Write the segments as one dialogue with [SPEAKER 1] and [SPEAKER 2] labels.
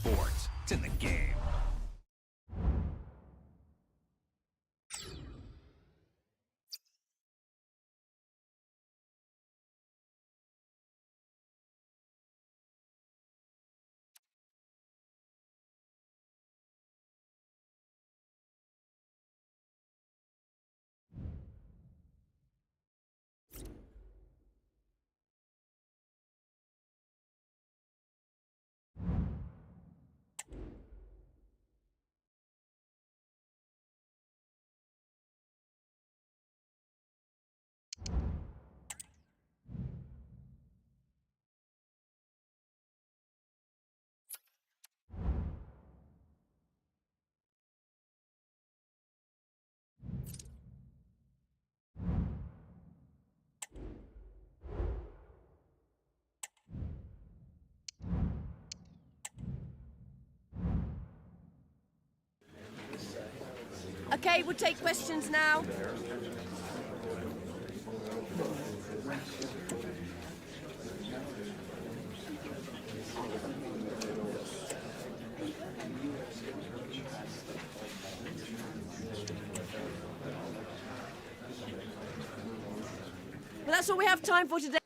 [SPEAKER 1] sports. It's in the game.
[SPEAKER 2] Okay, we'll take questions now. Well, that's all we have time for today.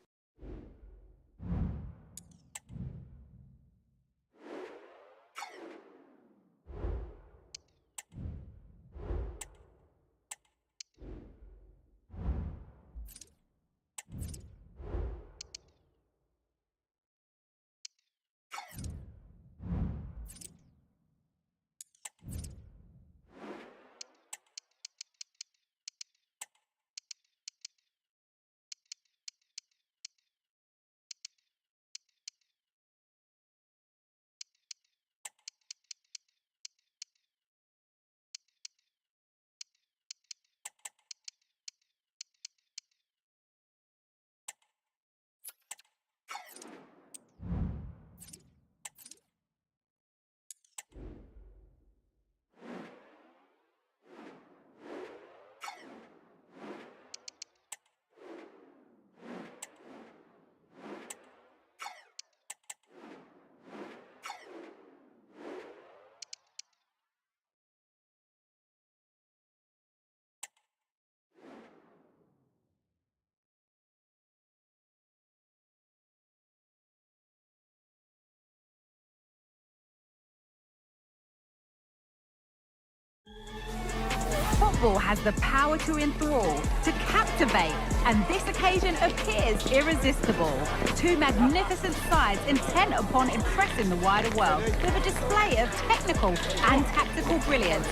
[SPEAKER 3] Football has the power to enthrall, to captivate, and this occasion appears irresistible. Two magnificent sides intent upon impressing the wider world with a display of technical and tactical brilliance.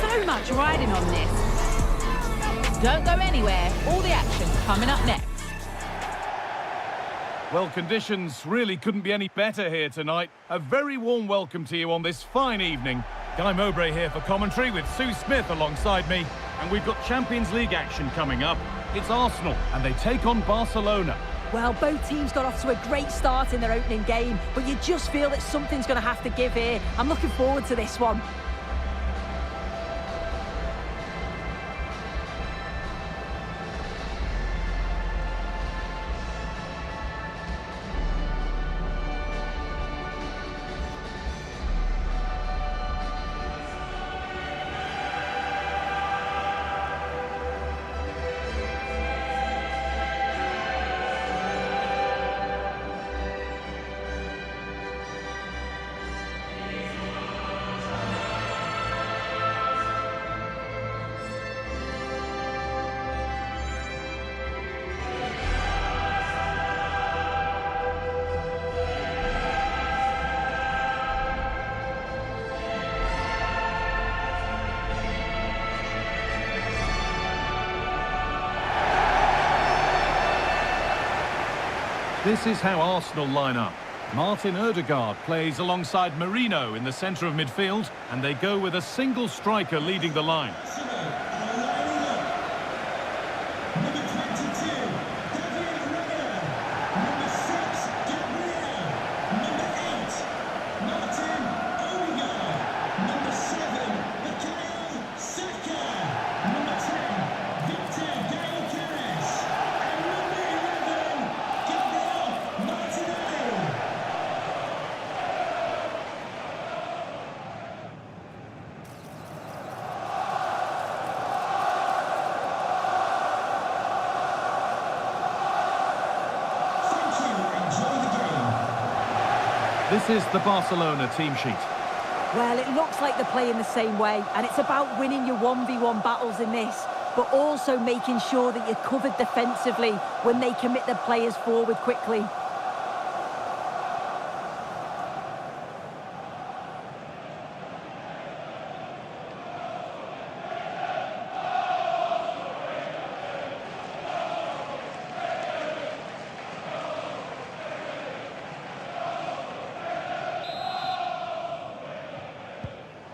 [SPEAKER 3] So much riding on this. Don't go anywhere, all the action coming up next.
[SPEAKER 4] Well, conditions really couldn't be any better here tonight. A very warm welcome to you on this fine evening. Guy Mowbray here for commentary with Sue Smith alongside me. And we've got Champions League action coming up. It's Arsenal and they take on Barcelona.
[SPEAKER 5] Well, both teams got off to a great start in their opening game, but you just feel that something's going to have to give here. I'm looking forward to this one.
[SPEAKER 4] This is how Arsenal line up. Martin Odegaard plays alongside Merino in the centre of midfield, and they go with a single striker leading the line. This is the Barcelona team sheet.
[SPEAKER 5] Well, it looks like they're playing the same way, and it's about winning your 1v1 battles in this, but also making sure that you're covered defensively when they commit their players forward quickly.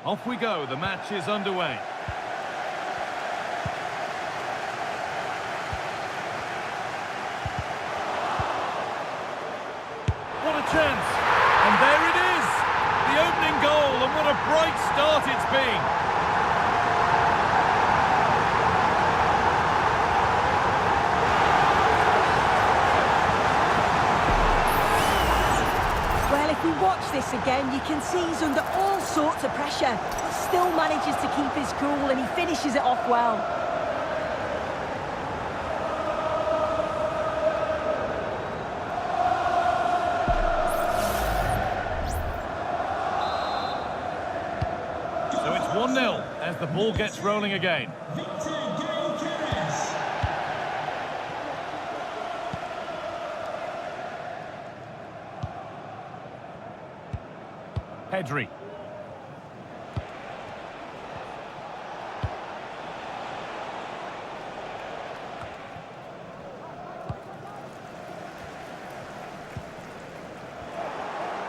[SPEAKER 4] Off we go, the match is underway. What a chance! And there it is! The opening goal, and what a bright start it's been!
[SPEAKER 5] Well, if we watch this again, you can see he's under all sorts of pressure, but still manages to keep his cool, and he finishes it off well.
[SPEAKER 4] So it's 1-0 as the ball gets rolling again. Pedri.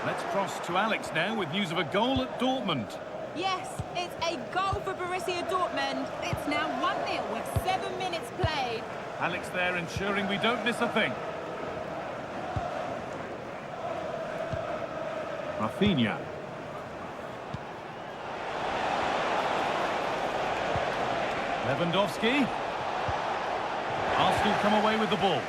[SPEAKER 4] Let's cross to Alex now with news of a goal at Dortmund.
[SPEAKER 3] Yes, it's a goal for Borussia Dortmund. It's now 1-0 with 7 minutes played.
[SPEAKER 4] Alex there ensuring we don't miss a thing. Rafinha. Lewandowski. Arsenal come away with the ball.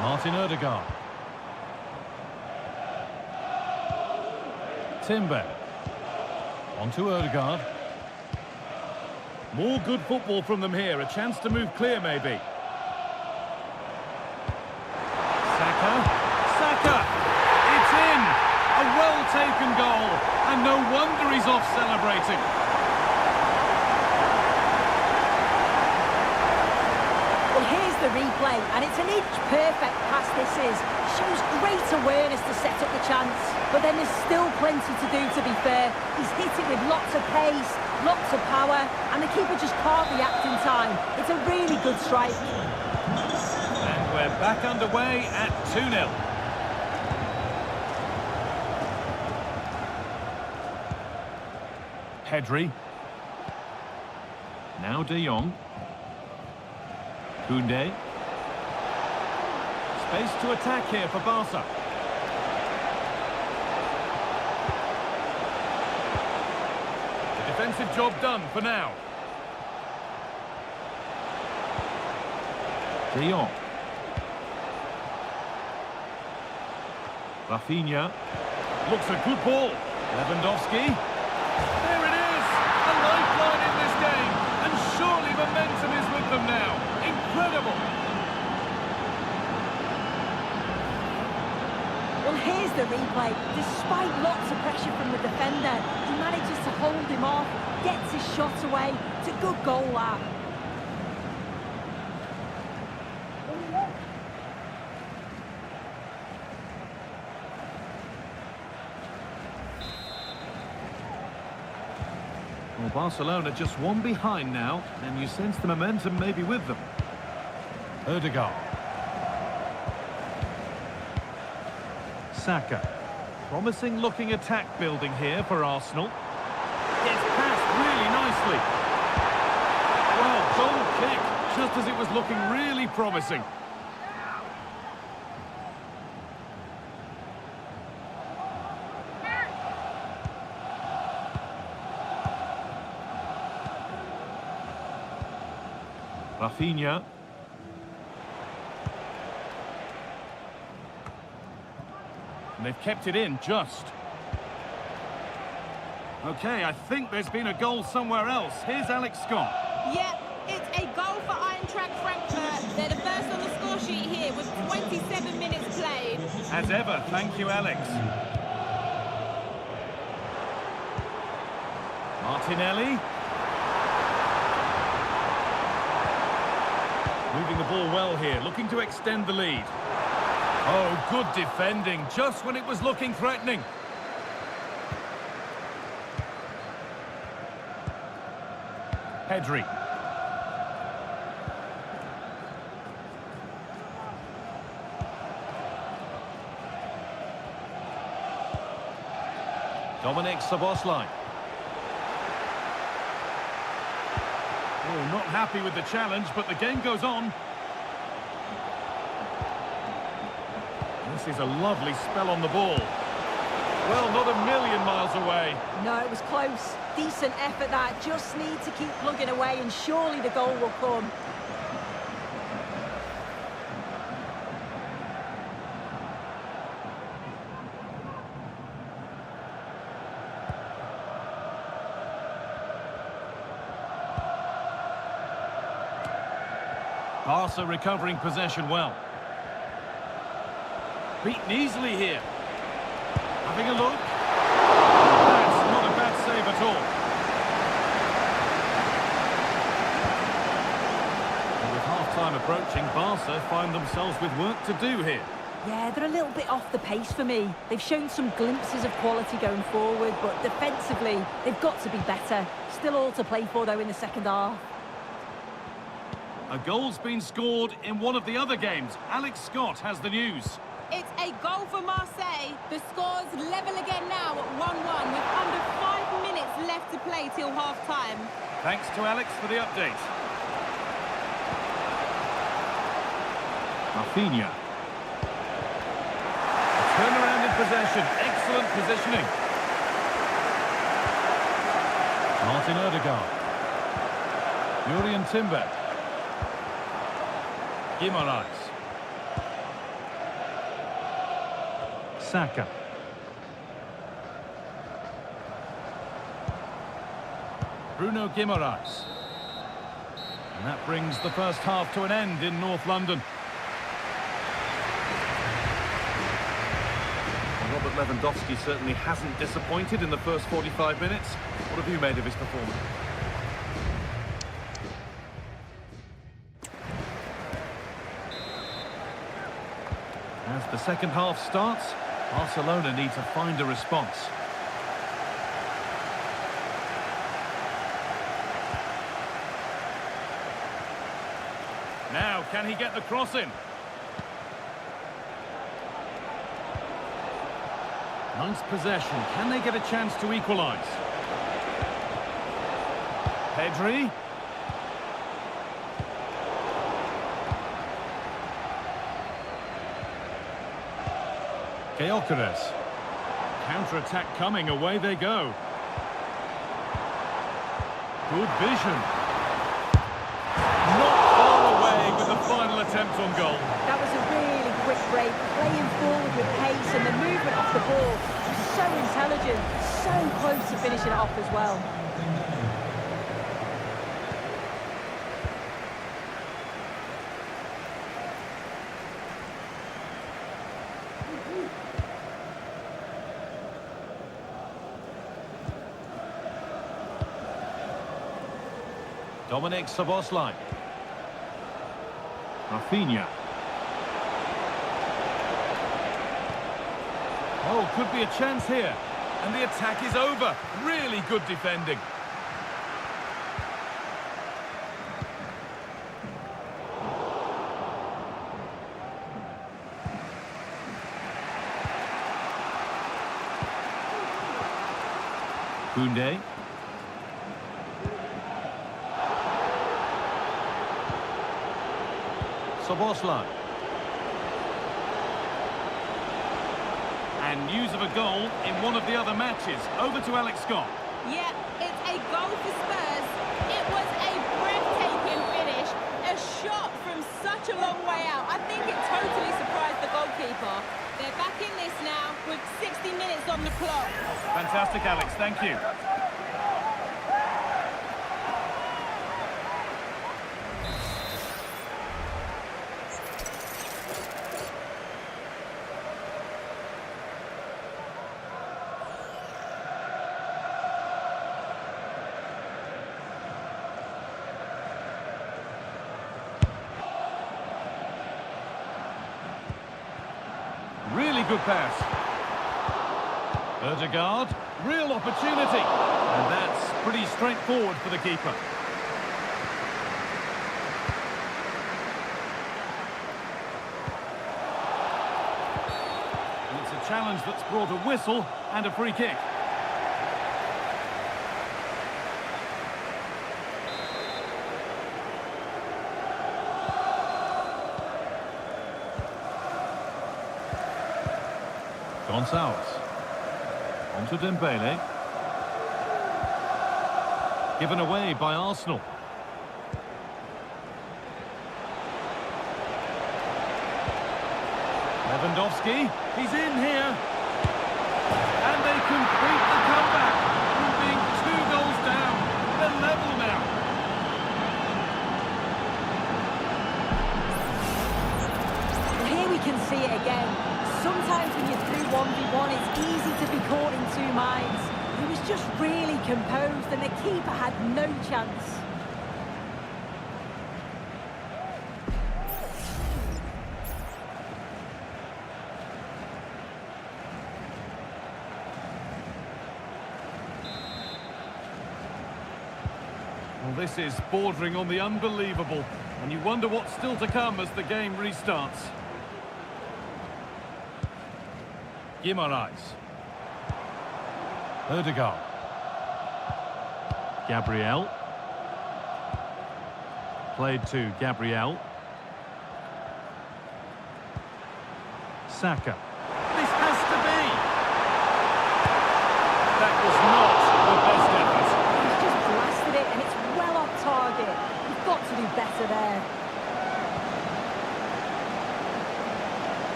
[SPEAKER 4] Martin Odegaard. Timber. On to Odegaard. More good football from them here. A chance to move clear, maybe. Saka. It's in. A well-taken goal. And no wonder he's off celebrating.
[SPEAKER 5] Well, here's the replay, and it's an inch-perfect pass this is. Shows great awareness to set up the chance, but then there's still plenty to do, to be fair. He's hit it with lots of pace, lots of power, and the keeper just can't react in time. It's a really good strike.
[SPEAKER 4] And we're back underway at 2-0. Pedri. Now De Jong. Koundé. Space to attack here for Barca. The defensive job done for now. De Jong. Rafinha. Looks a good ball. Lewandowski. There it is! A lifeline in this game. And surely momentum is with them now. Incredible!
[SPEAKER 5] Well, here's the replay. Despite lots of pressure from the defender, he manages to hold him off, gets his shot away. It's a good goal, that.
[SPEAKER 4] Well, Barcelona just one behind now, and you sense the momentum maybe with them. Odegaard. Saka. Promising looking attack building here for Arsenal. Gets passed really nicely. Well, goal kick, just as it was looking really promising. Rafinha. And they've kept it in just. Okay, I think there's been a goal somewhere else. Here's Alex Scott.
[SPEAKER 1] Yeah, it's a goal for Eintracht Frankfurt. They're the first on the score sheet here with 27 minutes played.
[SPEAKER 4] As ever, thank you, Alex. Martinelli. Moving the ball well here, looking to extend the lead. Oh, good defending, just when it was looking threatening. Pedri. Dominic Szoboszlai. Oh, not happy with the challenge, but the game goes on. This is a lovely spell on the ball. Well, not a million miles away.
[SPEAKER 5] No, it was close. Decent effort that. Just need to keep plugging away and surely the goal will come.
[SPEAKER 4] Barca recovering possession well. Beaten easily here. Having a look. That's not a bad save at all. And with half-time approaching, Barca find themselves with work to do here.
[SPEAKER 5] Yeah, they're a little bit off the pace for me. They've shown some glimpses of quality going forward, but defensively, they've got to be better. Still all to play for, though, in the second half.
[SPEAKER 4] A goal's been scored in one of the other games. Alex Scott has the news.
[SPEAKER 1] It's a goal for Marseille. The score's level again now at 1-1 with under 5 minutes left to play till half-time.
[SPEAKER 4] Thanks to Alex for the update. Rafinha. A turnaround in possession. Excellent positioning. Martin Odegaard. Jurrien Timber. Guimaraes. Saka. Bruno Guimaraes. And that brings the first half to an end in North London. Well, Robert Lewandowski certainly hasn't disappointed in the first 45 minutes. What have you made of his performance? As the second half starts, Barcelona need to find a response. Now, can he get the cross in? Nice possession. Can they get a chance to equalise? Pedri. Gyökeres. Counter-attack coming, away they go. Good vision. Not far away with the final attempt on goal.
[SPEAKER 5] That was a really quick break, playing forward with pace and the movement off the ball. So intelligent, so close to finishing it off as well.
[SPEAKER 4] Dominic Szoboszlai. Rafinha. Oh, could be a chance here. And the attack is over. Really good defending. Koundé. Szoboszlai. And news of a goal in one of the other matches. Over to Alex Scott.
[SPEAKER 1] Yeah, it's a goal for Spurs. It was a breathtaking finish. A shot from such a long way out. I think it totally surprised the goalkeeper. They're back in this now with 60 minutes on the clock.
[SPEAKER 4] Fantastic, Alex. Thank you. really good pass. Ødegaard, real opportunity. And that's pretty straightforward for the keeper. And it's a challenge that's brought a whistle and a free kick. Gonçalves. On to Dembele. Given away by Arsenal. Lewandowski, he's in here. And they complete the comeback from being 2 goals down. They're level now.
[SPEAKER 5] Well, here we can see it again. Sometimes when you're through 1v1, it's easy to be caught in two minds. He was just really composed and the keeper had no chance.
[SPEAKER 4] Well, this is bordering on the unbelievable, and you wonder what's still to come as the game restarts. Guimaraes. Ødegaard. Gabriel. Played to Gabriel. Saka. This has to be! That was not the best effort.
[SPEAKER 5] He's just blasted it and it's well off target. You've got to do better there.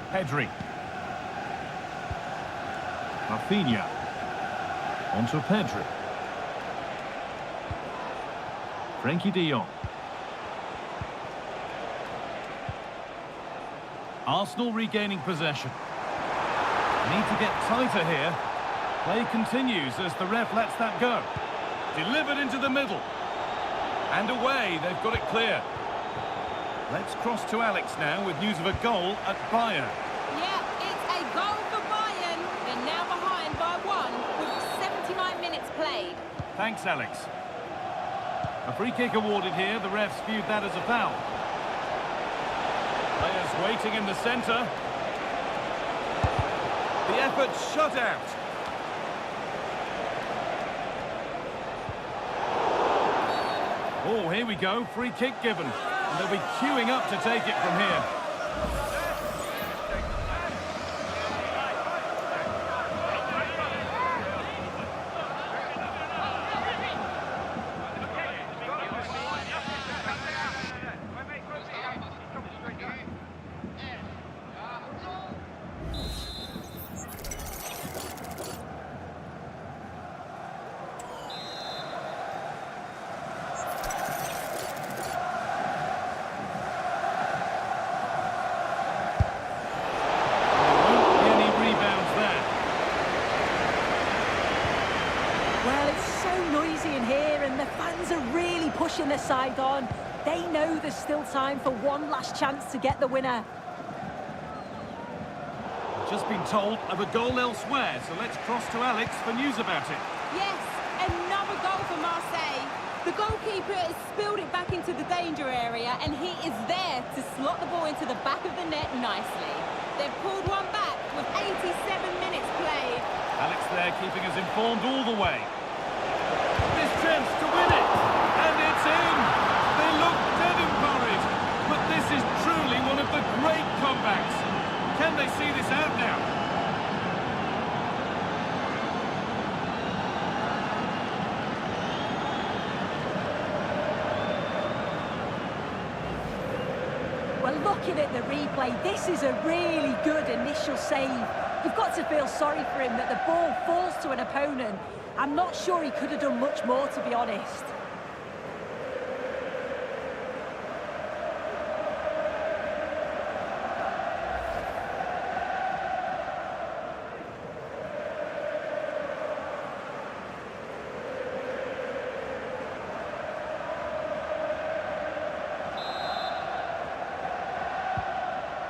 [SPEAKER 4] Pedri. Rafinha. On to Pedri. Frenkie de Jong. Arsenal regaining possession. Need to get tighter here. Play continues as the ref lets that go. Delivered into the middle. And away, they've got it clear. Let's cross to Alex now with news of a goal at Bayern.
[SPEAKER 1] Yeah, it's a goal for Bayern. They're now behind by 1 with 79 minutes played.
[SPEAKER 4] Thanks, Alex. A free kick awarded here. The refs viewed that as a foul. Players waiting in the centre. The effort shut out. Oh, here we go. Free kick given. And they'll be queuing up to take it from here.
[SPEAKER 5] Pushing the side on. They know there's still time for one last chance to get the winner.
[SPEAKER 4] Just been told of a goal elsewhere, so let's cross to Alex for news about it.
[SPEAKER 1] Yes, another goal for Marseille. The goalkeeper has spilled it back into the danger area and he is there to slot the ball into the back of the net nicely. They've pulled one back with 87 minutes played.
[SPEAKER 4] Alex there keeping us informed all the way. This chance to win it! And it's in! They look dead and buried, but this is truly one of the great comebacks. Can they see this out now?
[SPEAKER 5] Well, looking at the replay, this is a really good initial save. You've got to feel sorry for him that the ball falls to an opponent. I'm not sure he could have done much more, to be honest.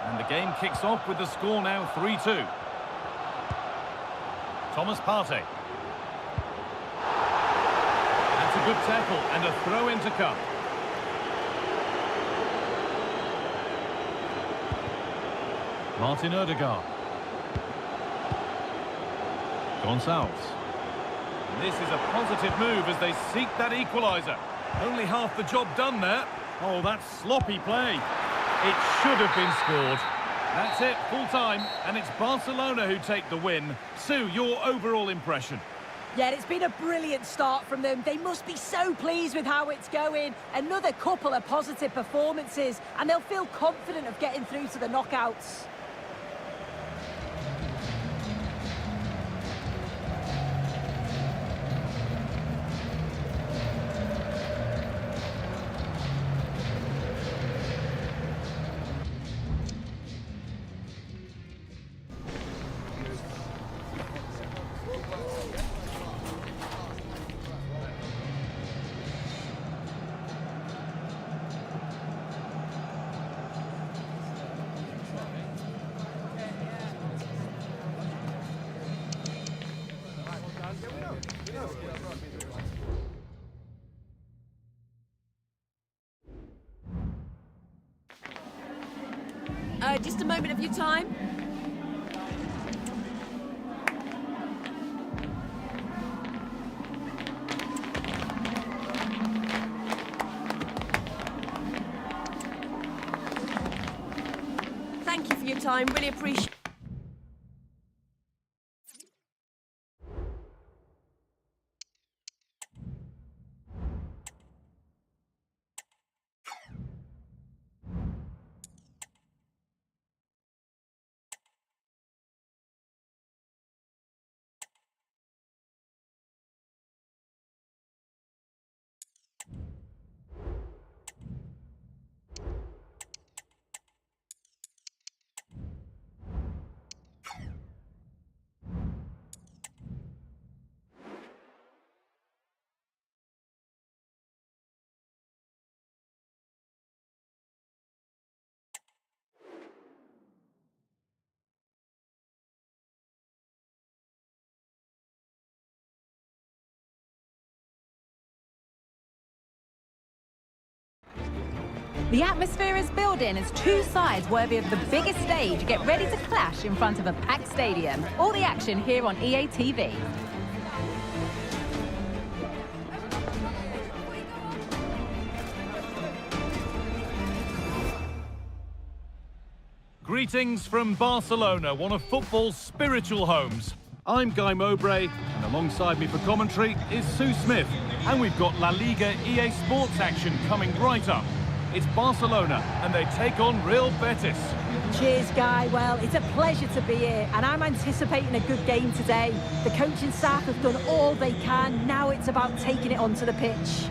[SPEAKER 4] And the game kicks off with the score now 3-2. Thomas Partey. That's a good tackle and a throw in to come. Martin Odegaard. Gonçalves. This is a positive move as they seek that equaliser. Only half the job done there. Oh, that's sloppy play. It should have been scored. That's it, full time, and it's Barcelona who take the win. Sue, your overall impression?
[SPEAKER 5] Yeah, it's been a brilliant start from them. They must be so pleased with how it's going. Another couple of positive performances, and they'll feel confident of getting through to the knockouts.
[SPEAKER 2] Just a moment of your time. Thank you for your time. Really appreciate it.
[SPEAKER 3] The atmosphere is building as two sides worthy of the biggest stage get ready to clash in front of a packed stadium. All the action here on EA TV.
[SPEAKER 4] Greetings from Barcelona, one of football's spiritual homes. I'm Guy Mowbray, and alongside me for commentary is Sue Smith. And we've got La Liga EA Sports action coming right up. It's Barcelona, and they take on Real Betis.
[SPEAKER 5] Cheers, Guy. Well, it's a pleasure to be here, and I'm anticipating a good game today. The coaching staff have done all they can. Now it's about taking it onto the pitch.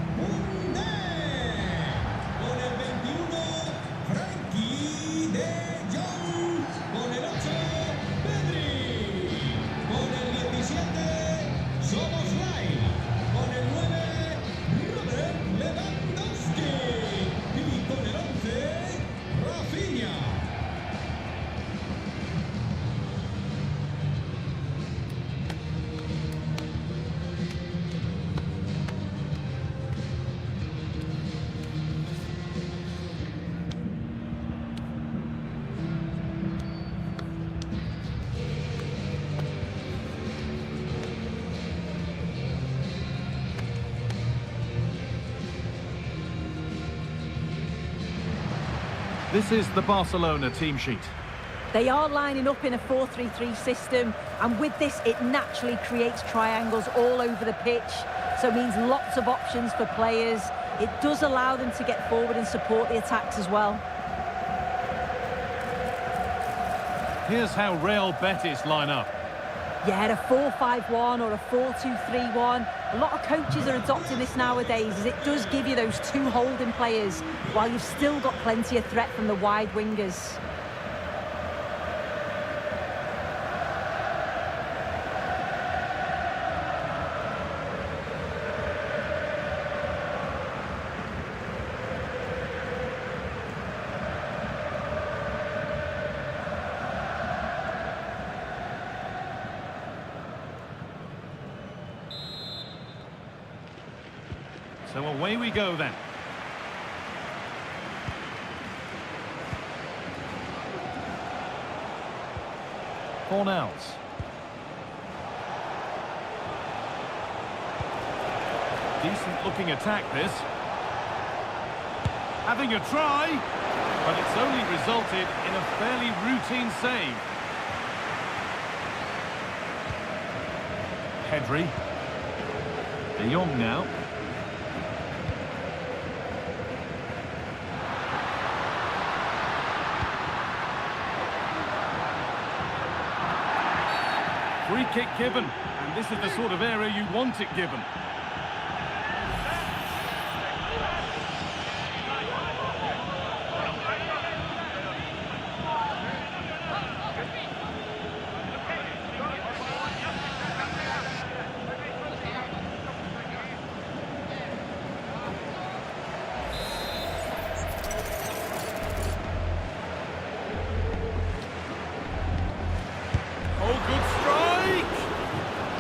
[SPEAKER 4] This is the Barcelona team sheet.
[SPEAKER 5] They are lining up in a 4-3-3 system, and with this it naturally creates triangles all over the pitch, so it means lots of options for players. It does allow them to get forward and support the attacks as well.
[SPEAKER 4] Here's how Real Betis line up.
[SPEAKER 5] Yeah, a 4-5-1 or a 4-2-3-1. A lot of coaches are adopting this nowadays, as it does give you those two holding players, while you've still got plenty of threat from the wide wingers.
[SPEAKER 4] So away we go then. Fornals. Decent looking attack this. Having a try, but it's only resulted in a fairly routine save. Pedri. De Jong now. Free kick given, and this is the sort of area you want it given. Oh, good strike!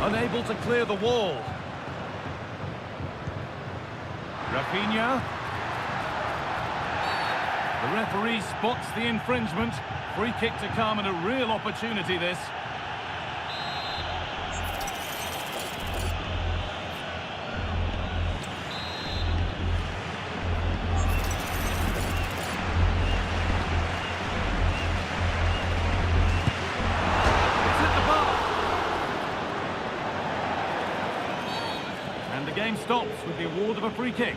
[SPEAKER 4] Unable to clear the wall. Rafinha. The referee spots the infringement. Free kick to come and a real opportunity this. And the game stops with the award of a free kick.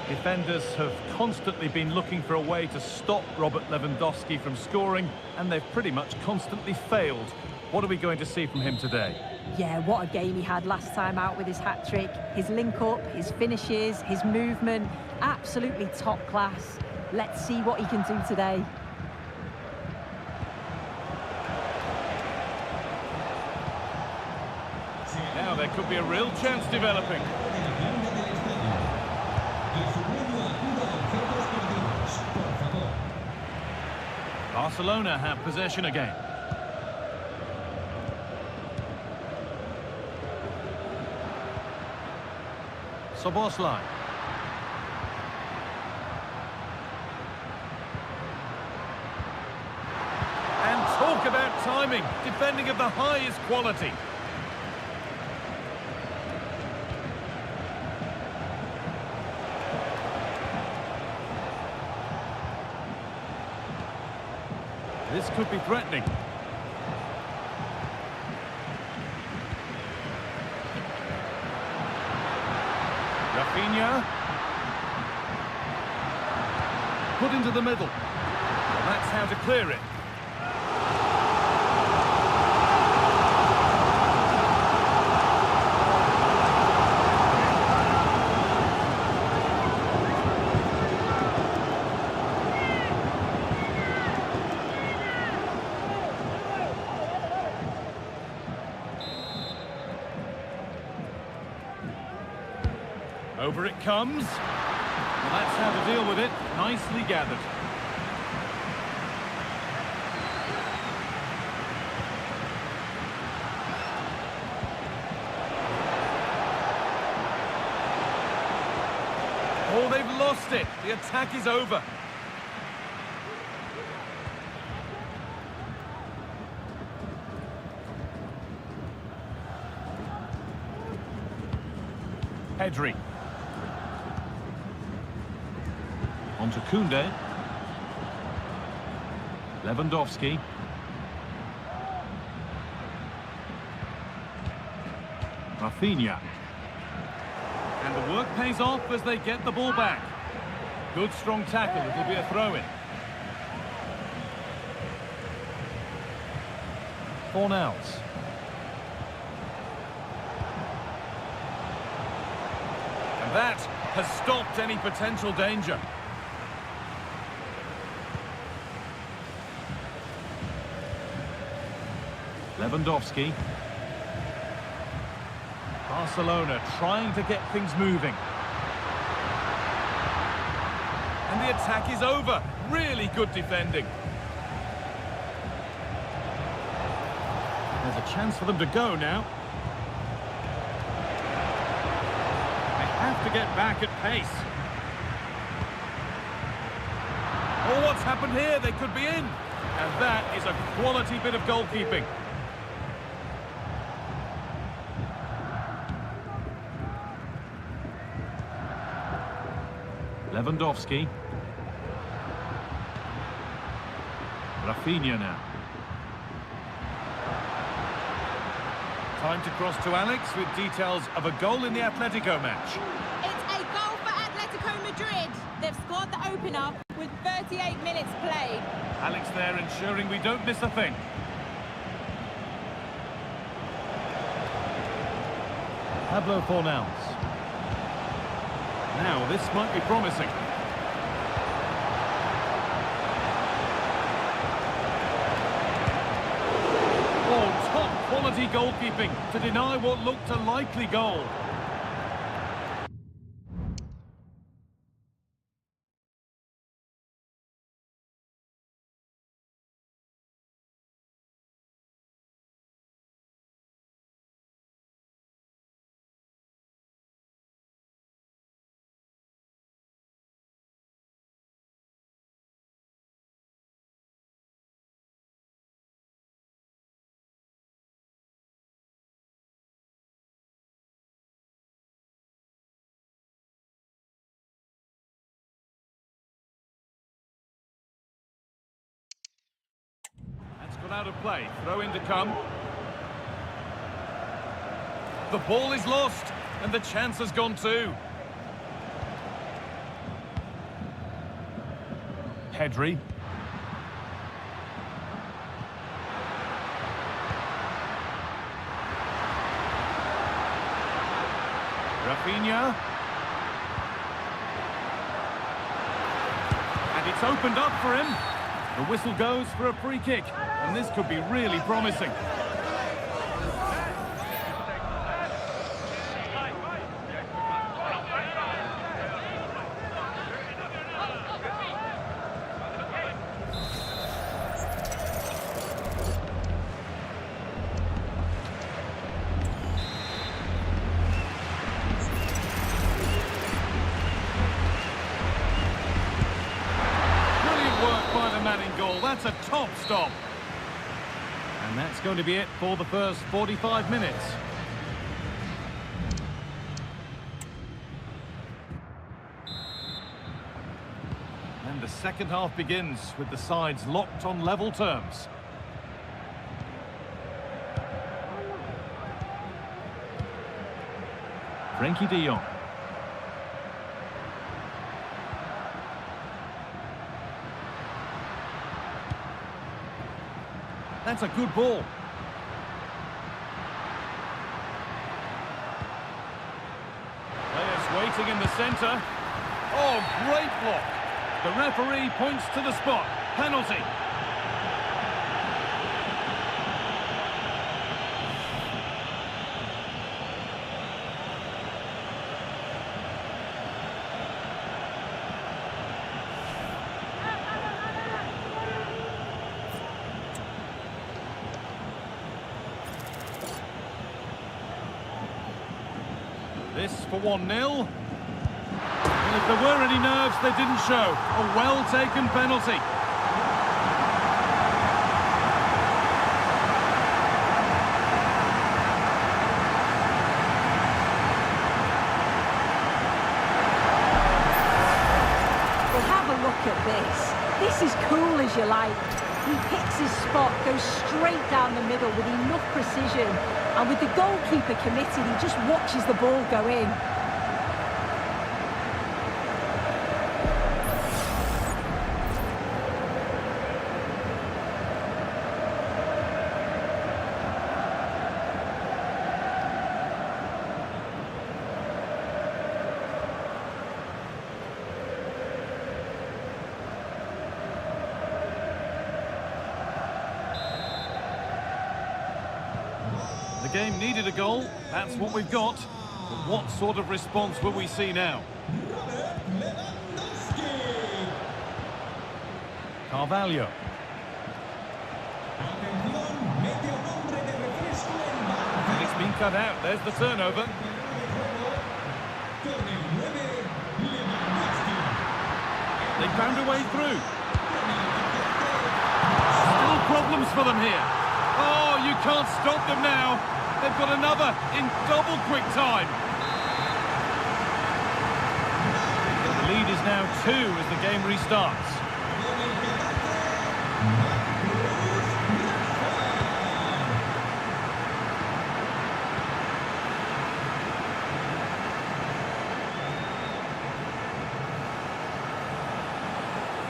[SPEAKER 4] Defenders have constantly been looking for a way to stop Robert Lewandowski from scoring, and they've pretty much constantly failed. What are we going to see from him today?
[SPEAKER 5] Yeah, what a game he had last time out with his hat-trick. His link-up, his finishes, his movement, absolutely top class. Let's see what he can do today.
[SPEAKER 4] Now there could be a real chance developing. Barcelona have possession again. Szoboszlai. And talk about timing, defending of the highest quality. This could be threatening. Rafinha. Put into the middle. Well, that's how to clear it. Over it comes. Well, that's how to deal with it. Nicely gathered. Oh, they've lost it. The attack is over. Pedri. On to Koundé. Lewandowski. Rafinha. And the work pays off as they get the ball back. Good strong tackle, it'll be a throw-in. Fornals. And that has stopped any potential danger. Lewandowski. Barcelona trying to get things moving. And the attack is over. Really good defending. There's a chance for them to go now. They have to get back at pace. Oh, what's happened here? They could be in. And that is a quality bit of goalkeeping. Lewandowski. Rafinha now. Time to cross to Alex with details of a goal in the Atletico match.
[SPEAKER 1] It's a goal for Atletico Madrid. They've scored the opener with 38 minutes played.
[SPEAKER 4] Alex there ensuring we don't miss a thing. Pablo Fornals. Now this might be promising. Oh, top quality goalkeeping to deny what looked a likely goal. Gone out of play. Throw in to come. The ball is lost, and the chance has gone too. Pedri. Rafinha. And it's opened up for him. The whistle goes for a free kick, and this could be really promising. That's a top stop. And that's going to be it for the first 45 minutes. And the second half begins with the sides locked on level terms. Frenkie de Jong. That's a good ball. Players waiting in the centre. Oh, great block. The referee points to the spot. Penalty. This for 1-0. Well, if there were any nerves, they didn't show. A well-taken penalty.
[SPEAKER 5] Well, have a look at this. This is cool as you like. He picks his spot, goes straight down the middle with enough precision. And with the goalkeeper committed, he just watches the ball go in.
[SPEAKER 4] The game needed a goal, that's what we've got. But what sort of response will we see now? Carvalho. And it's been cut out, there's the turnover. they've found a way through. Still problems for them here. Oh, you can't stop them now. They've got another in double quick time. The lead is now 2 as the game restarts.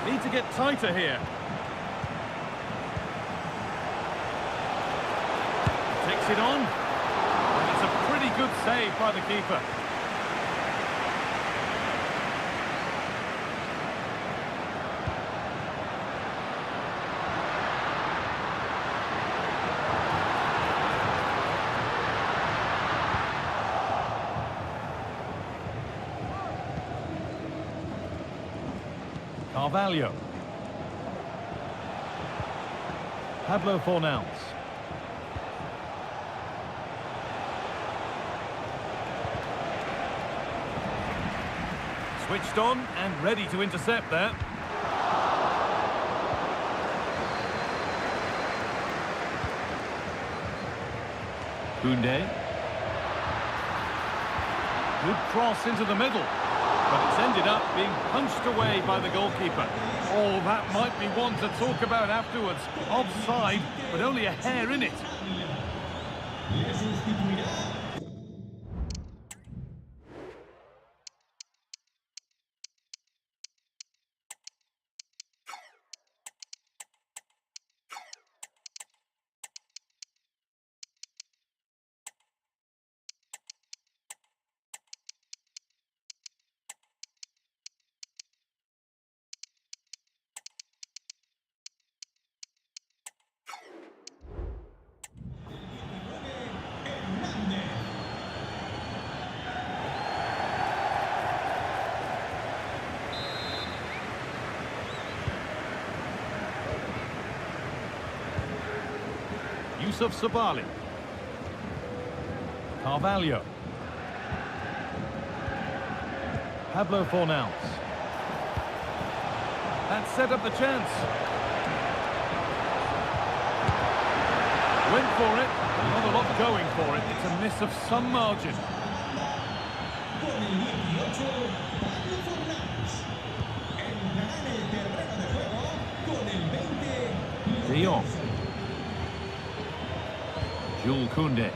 [SPEAKER 4] Need to get tighter here. Takes it on. And it's a pretty good save by the keeper. Carvalho. Pablo Fornals. Switched on and ready to intercept there. Koundé. Good cross into the middle. But it's ended up being punched away by the goalkeeper. Oh, that might be one to talk about afterwards. Offside, but only a hair in it. Yusuf Sabali. Carvalho. Pablo Fornals. That set up the chance. Went for it, but not a lot going for it. It's a miss of some margin. De Jong. Jules Koundé.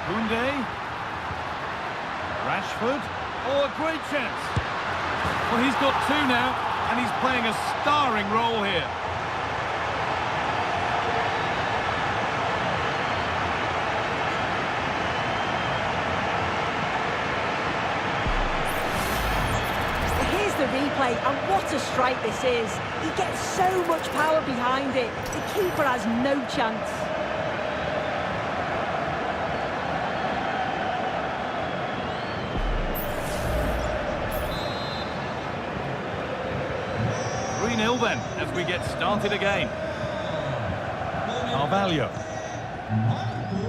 [SPEAKER 4] Koundé. Rashford. Oh, a great chance. Well, he's got 2 now, and he's playing a starring role here.
[SPEAKER 5] Here's the replay, and what a strike this is. He gets so much power behind it. The keeper has no chance.
[SPEAKER 4] Then, as we get started again. Carvalho.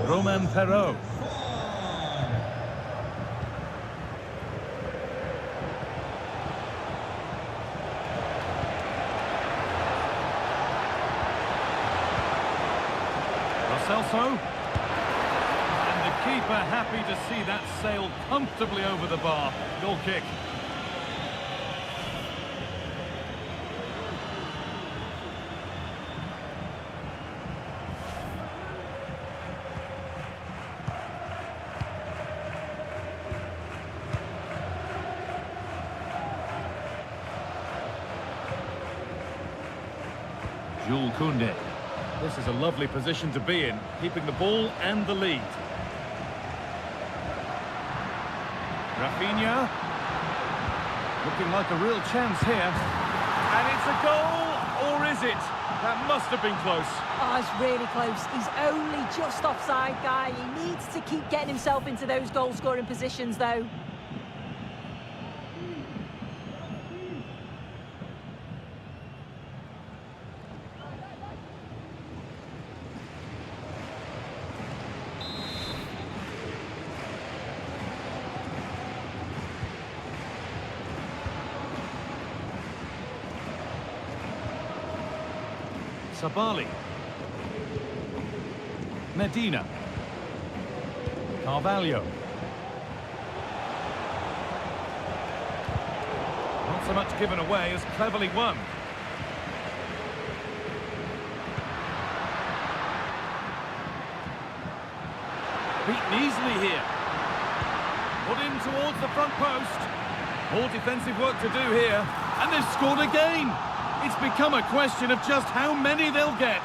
[SPEAKER 4] Romain Perraud. Celso. And the keeper happy to see that sail comfortably over the bar. Goal kick. Jules Koundé. This is a lovely position to be in, keeping the ball and the lead. Rafinha. Looking like a real chance here. And it's a goal, or is it? That must have been close.
[SPEAKER 5] Oh, it's really close. He's only just offside, guy. He needs to keep getting himself into those goal-scoring positions, though.
[SPEAKER 4] Sabali. Medina. Carvalho. Not so much given away as cleverly won. Beaten easily here. Put in towards the front post. More defensive work to do here. And they've scored again. It's become a question of just how many they'll get.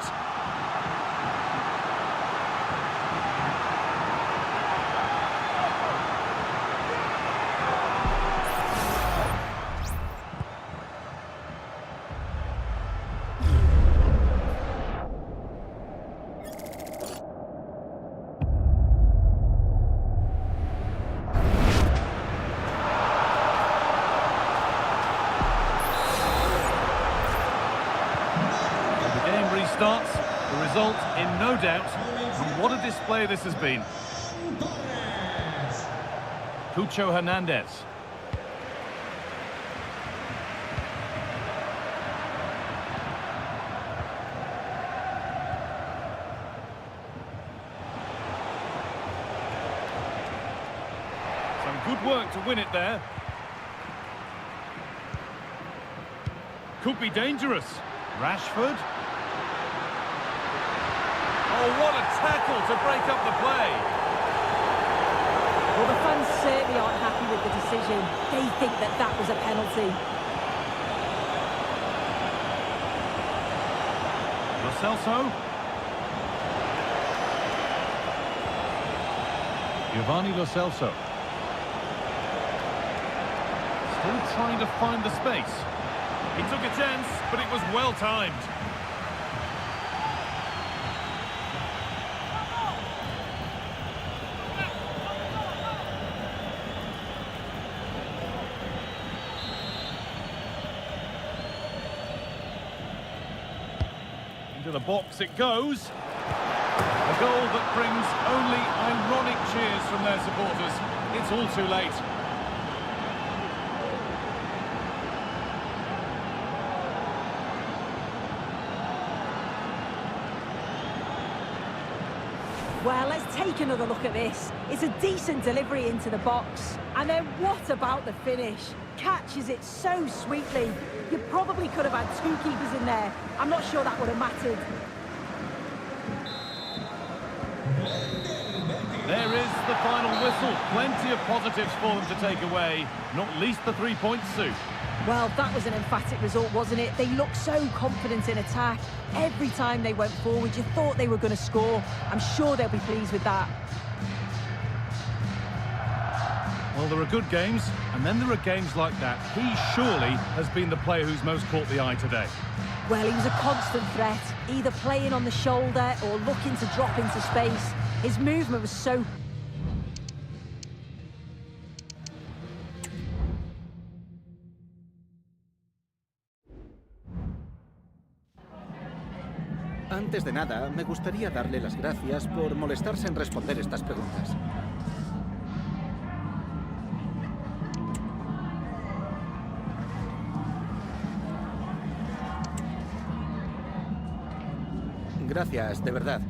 [SPEAKER 4] Starts, the result in no doubt, and what a display this has been. Cucho Hernandez. Some good work to win it there. Could be dangerous. Rashford. Oh, what a tackle to break up the play.
[SPEAKER 5] Well, the fans certainly aren't happy with the decision. They think that that was a penalty.
[SPEAKER 4] Lo Celso. Giovanni Lo Celso. Still trying to find the space. He took a chance, but it was well timed. Into the box it goes. A goal that brings only ironic cheers from their supporters. It's all too late.
[SPEAKER 5] Well, let's take another look at this. It's a decent delivery into the box. And then what about the finish? Catches it so sweetly. You probably could have had two keepers in there. I'm not sure that would have mattered.
[SPEAKER 4] There is the final whistle. Plenty of positives for them to take away, not least the 3 points, Sue.
[SPEAKER 5] Well, that was an emphatic result, wasn't it? They looked so confident in attack. Every time they went forward, you thought they were going to score. I'm sure they'll be pleased with that.
[SPEAKER 4] Well, there are good games, and then there are games like that. He surely has been the player who's most caught the eye today.
[SPEAKER 5] Well, he was a constant threat, either playing on the shoulder or looking to drop into space. His movement was so...
[SPEAKER 6] Antes de nada, me gustaría darle las gracias por molestarse en responder estas preguntas. Gracias, de verdad.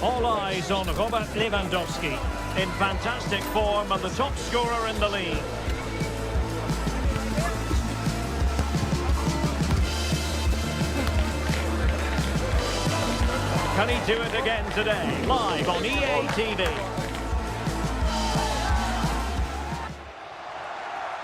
[SPEAKER 7] All eyes on Robert Lewandowski, in fantastic form and the top scorer in the league. Can he do it again today? Live on EA TV.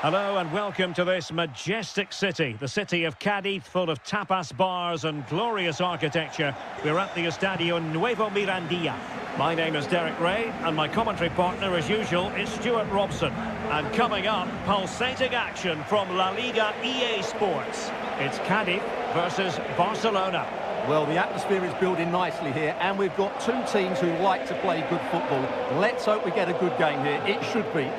[SPEAKER 7] Hello and welcome to this majestic city, the city of Cádiz, full of tapas bars and glorious architecture. We're at the Estadio Nuevo Mirandilla. My name is Derek Ray, and my commentary partner, as usual, is Stuart Robson. And coming up, pulsating action from La Liga EA Sports. It's Cádiz versus Barcelona.
[SPEAKER 8] Well, the atmosphere is building nicely here, and we've got two teams who like to play good football. Let's hope we get a good game here. It should be.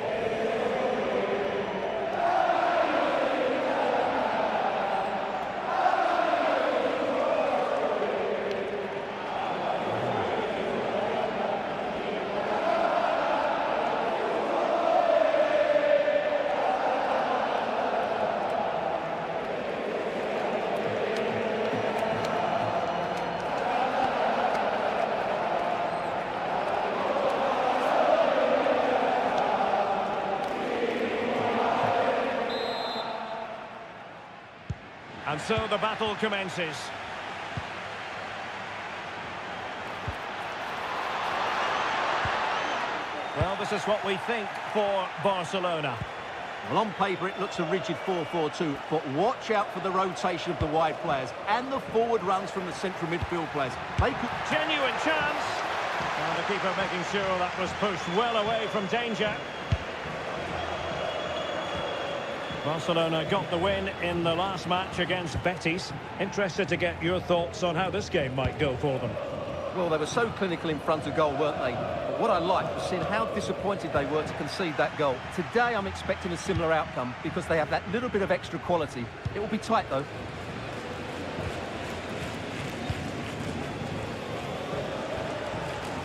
[SPEAKER 7] And so the battle commences. Well, this is what we think for Barcelona.
[SPEAKER 8] Well, on paper, it looks a rigid 4-4-2, but watch out for the rotation of the wide players and the forward runs from the central midfield players. They could...
[SPEAKER 7] Genuine chance. And the keeper making sure that was pushed well away from danger. Barcelona got the win in the last match against Betis. Interested to get your thoughts on how this game might go for them.
[SPEAKER 8] Well, they were so clinical in front of goal, weren't they? But what I liked was seeing how disappointed they were to concede that goal. Today, I'm expecting a similar outcome because they have that little bit of extra quality. It will be tight, though.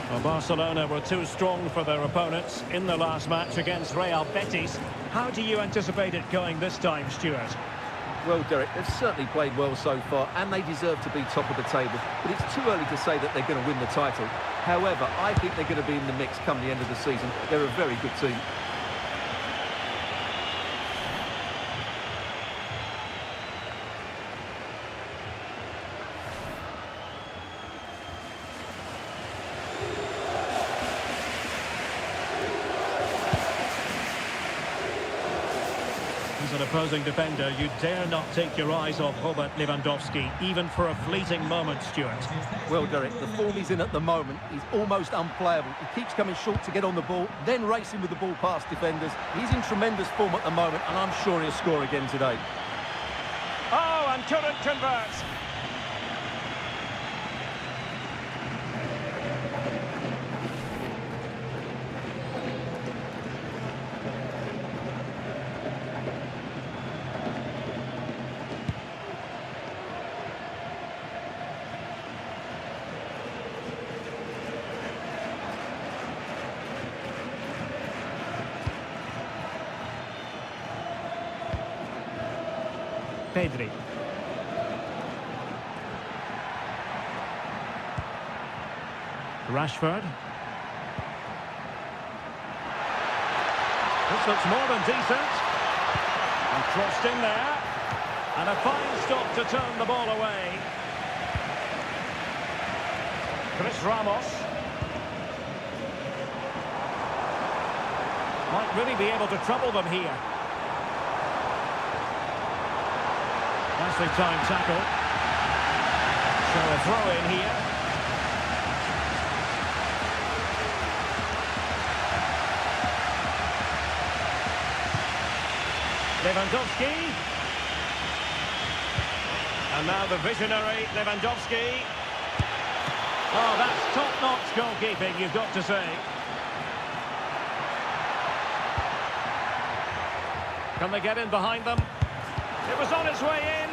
[SPEAKER 7] Well, Barcelona were too strong for their opponents in the last match against Real Betis. How do you anticipate it going this time, Stuart?
[SPEAKER 8] Well, Derek, they've certainly played well so far, and they deserve to be top of the table. But it's too early to say that they're going to win the title. However, I think they're going to be in the mix come the end of the season. They're a very good team.
[SPEAKER 7] As an opposing defender, you dare not take your eyes off Robert Lewandowski, even for a fleeting moment, Stuart.
[SPEAKER 8] Well, Derek, the form he's in at the moment is almost unplayable. He keeps coming short to get on the ball, then racing with the ball past defenders. He's in tremendous form at the moment, and I'm sure he'll score again today.
[SPEAKER 7] Oh, and couldn't convert. Pedri. Rashford. This looks more than decent. And crossed in there. And a fine stop to turn the ball away. Chris Ramos. Might really be able to trouble them here. Nicely timed tackle. So a throw in here. Lewandowski. And now the visionary Lewandowski. Oh, that's top-notch goalkeeping, you've got to say. Can they get in behind them? It was on its way in.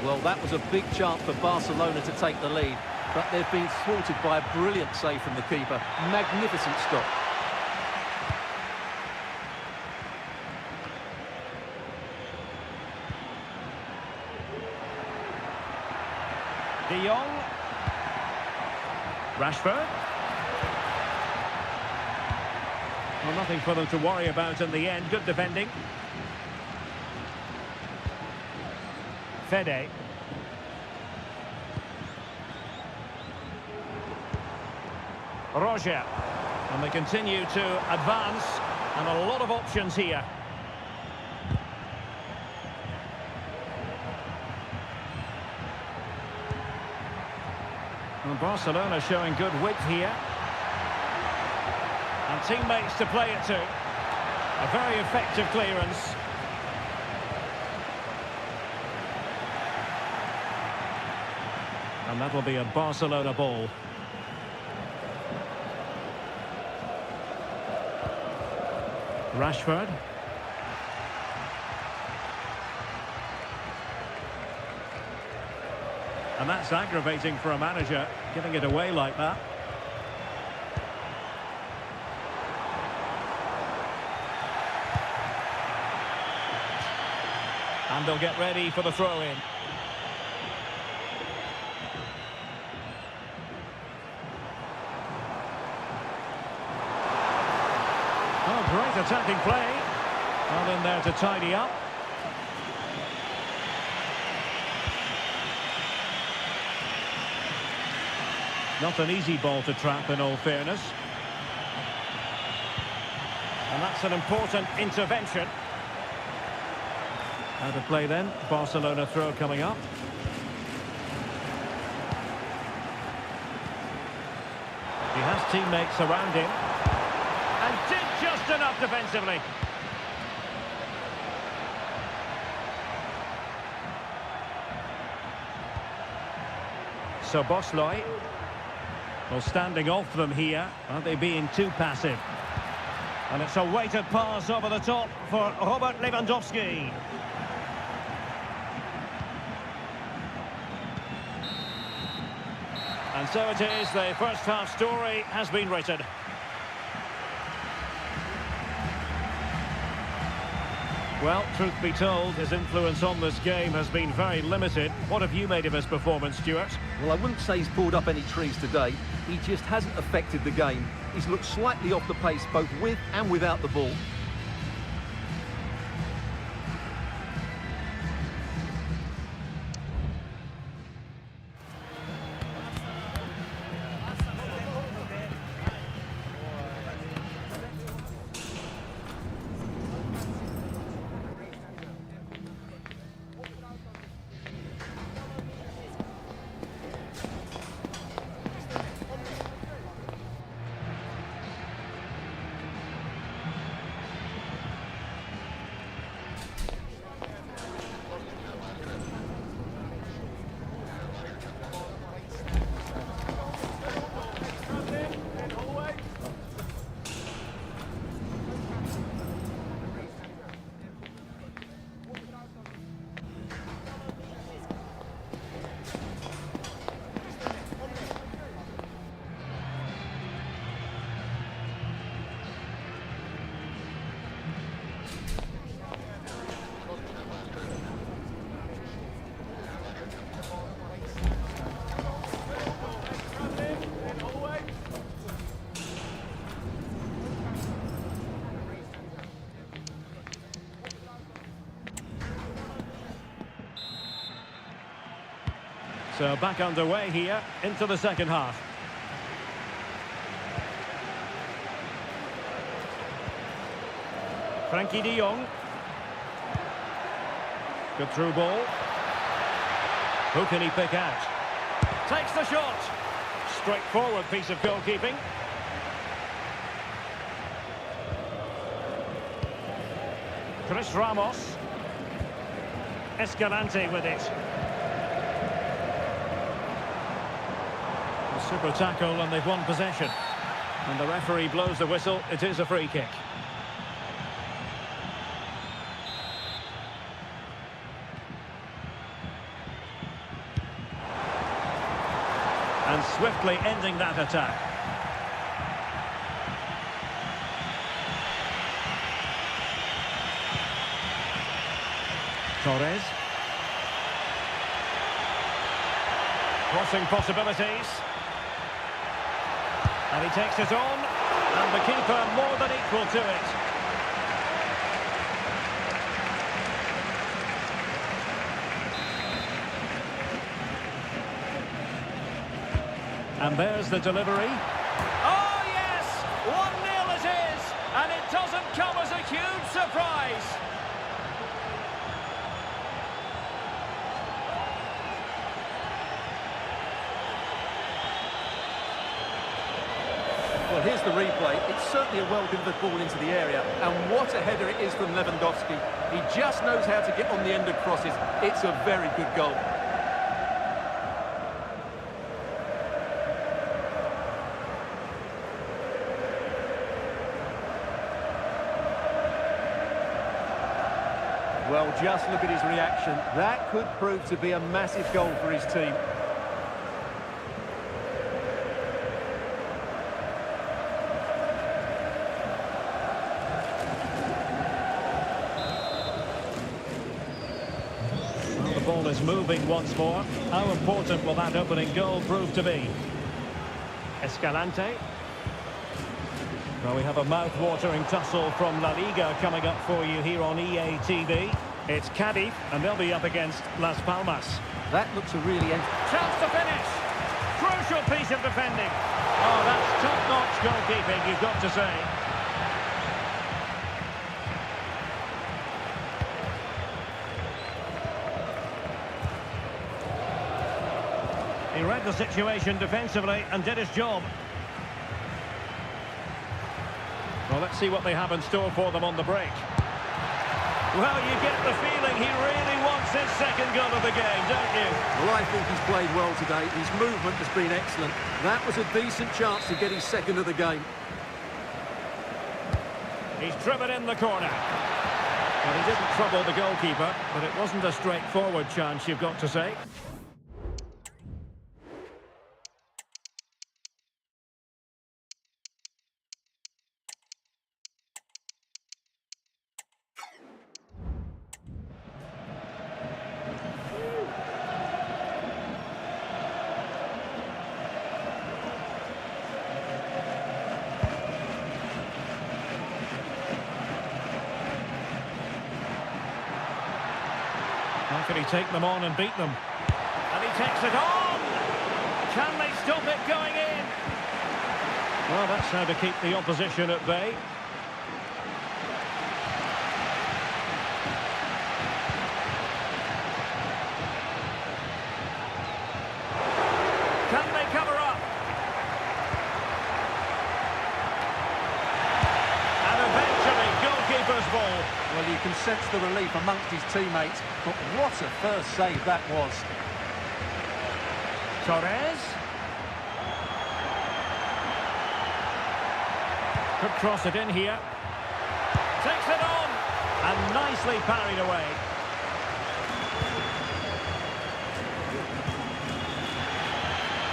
[SPEAKER 8] Well, that was a big chance for Barcelona to take the lead, but they've been thwarted by a brilliant save from the keeper. Magnificent stop.
[SPEAKER 7] Rashford. Well, nothing for them to worry about in the end. Good defending. Fede. Roger. And they continue to advance. And a lot of options here. And Barcelona showing good width here. And teammates to play it to. A very effective clearance. And that'll be a Barcelona ball. Rashford. And that's aggravating for a manager, giving it away like that. And they'll get ready for the throw-in. Oh, great attacking play. Not in there to tidy up. Not an easy ball to trap, in all fairness. And that's an important intervention. Out of play then. Barcelona throw coming up. He has teammates around him. And did just enough defensively. So Bosley. Well, standing off them here. Aren't they being too passive? And it's a weighted pass over the top for Robert Lewandowski. And so it is, the first half story has been written. Well, truth be told, his influence on this game has been very limited. What have you made of his performance, Stuart?
[SPEAKER 8] Well, I wouldn't say he's pulled up any trees today. He just hasn't affected the game. He's looked slightly off the pace both with and without the ball.
[SPEAKER 7] So back underway here into the second half. Frankie de Jong. Good through ball. Who can he pick out? Takes the shot. Straightforward piece of goalkeeping. Chris Ramos. Escalante with it. A super tackle and they've won possession. And the referee blows the whistle. It is a free kick. And swiftly ending that attack. Torres. Crossing possibilities. And he takes it on, and the keeper more than equal to it. And there's the delivery. Oh, yes! 1-0 it is! And it doesn't come as a huge surprise.
[SPEAKER 8] Well, here's the replay. It's certainly a well-delivered ball into the area. And what a header it is from Lewandowski. He just knows how to get on the end of crosses. It's a very good goal. Well, just look at his reaction. That could prove to be a massive goal for his team.
[SPEAKER 7] Well, the ball is moving once more. How important will that opening goal prove to be? Escalante. Well, we have a mouth-watering tussle from La Liga coming up for you here on EA TV. It's Cadiz, and they'll be up against Las Palmas.
[SPEAKER 8] That looks a really...
[SPEAKER 7] Chance to finish! Crucial piece of defending. Oh, that's top-notch goalkeeping, you've got to say. He read the situation defensively and did his job. Well, let's see what they have in store for them on the break. Well, you get the feeling he really wants his second goal of the game, don't you?
[SPEAKER 8] Well, I think he's played well today. His movement has been excellent. That was a decent chance to get his second of the game.
[SPEAKER 7] He's driven in the corner. Well, he didn't trouble the goalkeeper, but it wasn't a straightforward chance, you've got to say. How can he take them on and beat them? And he takes it on! Can they stop it going in? Well, that's how to keep the opposition at bay. Can they cover up? And eventually, goalkeeper's ball.
[SPEAKER 8] Well, you can sense the relief amongst his teammates, but what a first save that was.
[SPEAKER 7] Torres. Could cross it in here. Takes it on. And nicely parried away.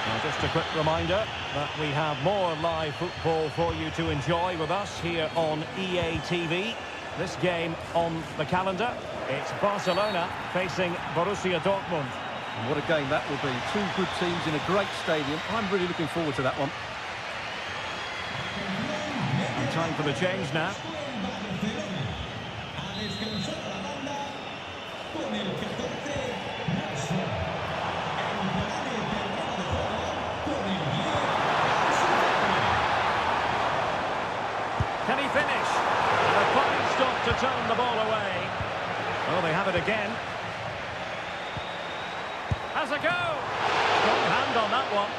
[SPEAKER 7] Now, just a quick reminder that we have more live football for you to enjoy with us here on EA TV. This game on the calendar, it's Barcelona facing Borussia Dortmund.
[SPEAKER 8] And what a game that will be. Two good teams in a great stadium. I'm really looking forward to that one.
[SPEAKER 7] And time for the change now. Can he finish? And a fine stop to turn the ball away. Well, they have it again. Has a go. Strong hand on that one.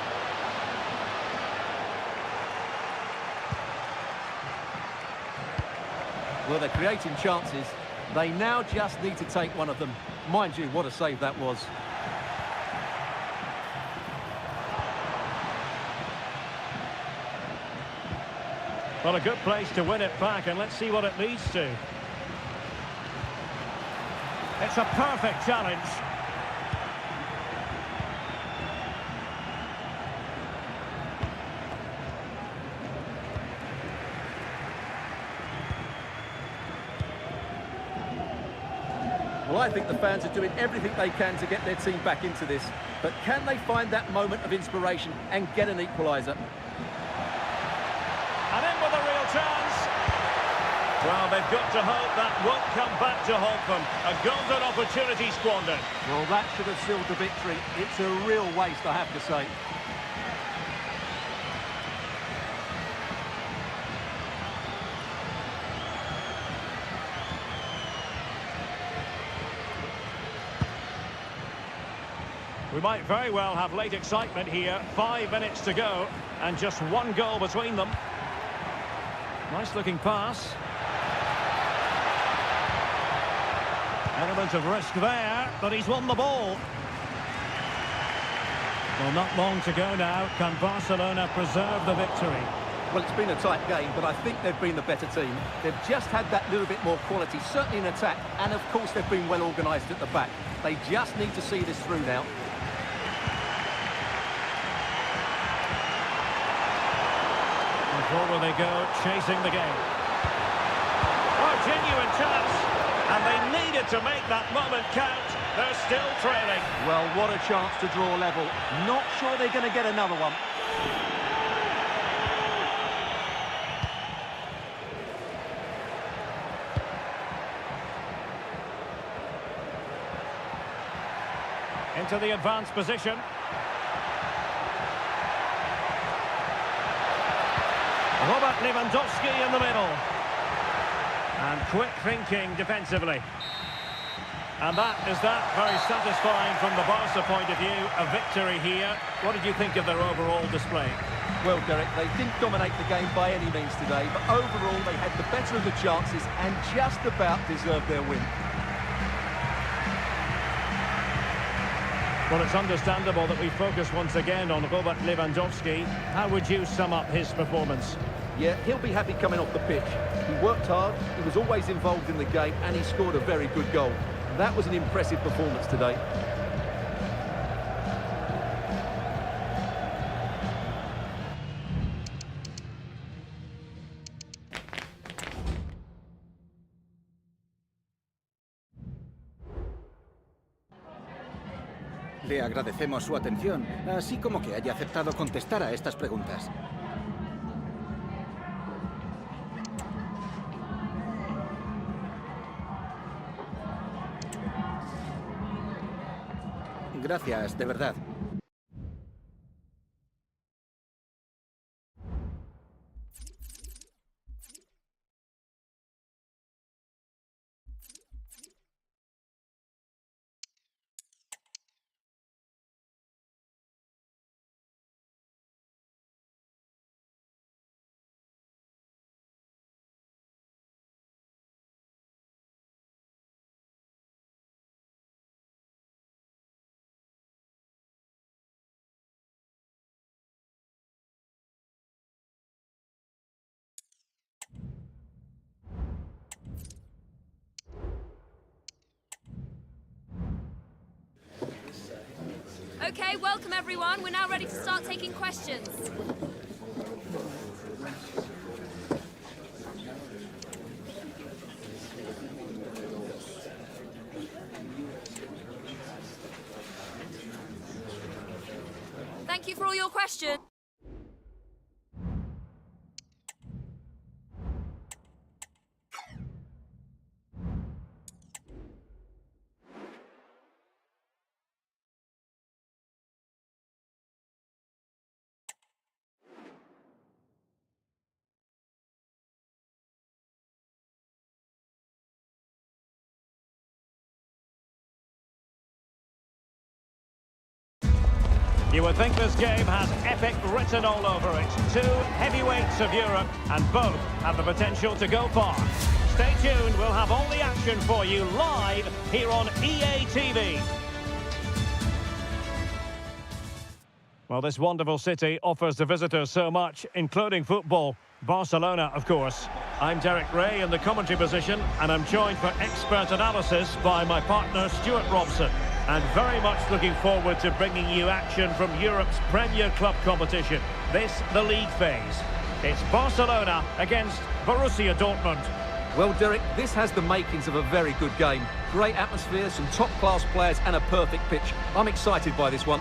[SPEAKER 8] Well, they're creating chances. They now just need to take one of them. Mind you, what a save that was.
[SPEAKER 7] Well, a good place to win it back, and let's see what it leads to. It's a perfect challenge.
[SPEAKER 8] Well, I think the fans are doing everything they can to get their team back into this. But can they find that moment of inspiration and get an equaliser?
[SPEAKER 7] And in with a real chance. Well, they've got to hope that won't come back to haunt them. A golden opportunity squandered.
[SPEAKER 8] Well, that should have sealed the victory. It's a real waste, I have to say.
[SPEAKER 7] We might very well have late excitement here. 5 minutes to go, and just one goal between them. Nice looking pass. Element of risk there, but he's won the ball. Well, not long to go now. Can Barcelona preserve the victory?
[SPEAKER 8] Well, it's been a tight game, but I think they've been the better team. They've just had that little bit more quality, certainly in attack, and of course they've been well organised at the back. They just need to see this through now.
[SPEAKER 7] Forward they go, chasing the game. Oh, genuine chance. And they needed to make that moment count. They're still trailing.
[SPEAKER 8] Well, what a chance to draw level. Not sure they're going to get another one.
[SPEAKER 7] Into the advanced position. Robert Lewandowski in the middle. And quick thinking defensively. And that is that. Very satisfying from the Barca point of view. A victory here. What did you think of their overall display?
[SPEAKER 8] Well, Derek, they didn't dominate the game by any means today, but overall they had the better of the chances and just about deserved their win.
[SPEAKER 7] Well, it's understandable that we focus once again on Robert Lewandowski. How would you sum up his performance?
[SPEAKER 8] Yeah, he'll be happy coming off the pitch. He worked hard, he was always involved in the game, and he scored a very good goal. That was an impressive performance today.
[SPEAKER 6] Le agradecemos su atención, así como que haya aceptado contestar a estas preguntas. Gracias, de verdad.
[SPEAKER 2] Okay, welcome everyone. We're now ready to start taking questions. Thank you for all your questions.
[SPEAKER 7] You would think this game has epic written all over it. Two heavyweights of Europe, and both have the potential to go far. Stay tuned, we'll have all the action for you live here on EA TV. Well, this wonderful city offers the visitors so much, including football. Barcelona, of course. I'm Derek Ray in the commentary position, and I'm joined for expert analysis by my partner Stuart Robson. And very much looking forward to bringing you action from Europe's Premier Club competition. This, the league phase. It's Barcelona against Borussia Dortmund.
[SPEAKER 8] Well, Derek, this has the makings of a very good game. Great atmosphere, some top-class players and a perfect pitch. I'm excited by this one.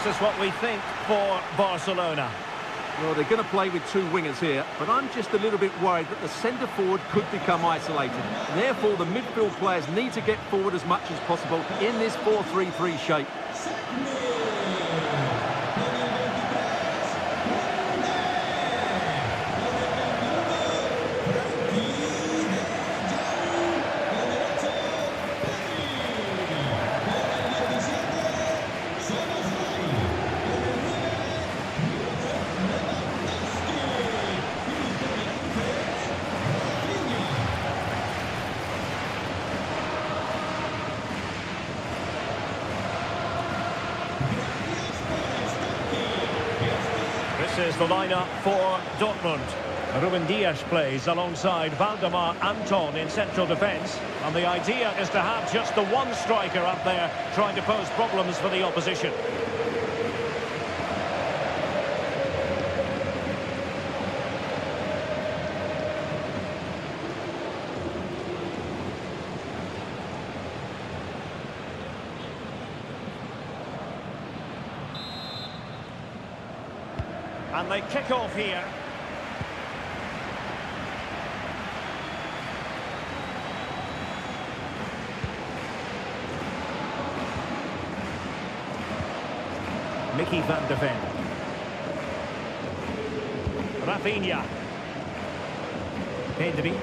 [SPEAKER 7] this is what we think for Barcelona.
[SPEAKER 8] Well, they're going to play with two wingers here, but I'm just a little bit worried that the centre forward could become isolated. Therefore, the midfield players need to get forward as much as possible in this 4-3-3 shape.
[SPEAKER 7] This is the lineup for Dortmund. Ruben Dias plays alongside Valdemar Anton in central defence. And the idea is to have just the one striker up there trying to pose problems for the opposition. And they kick off here. Mickey van de Ven. Rafinha. Pedri.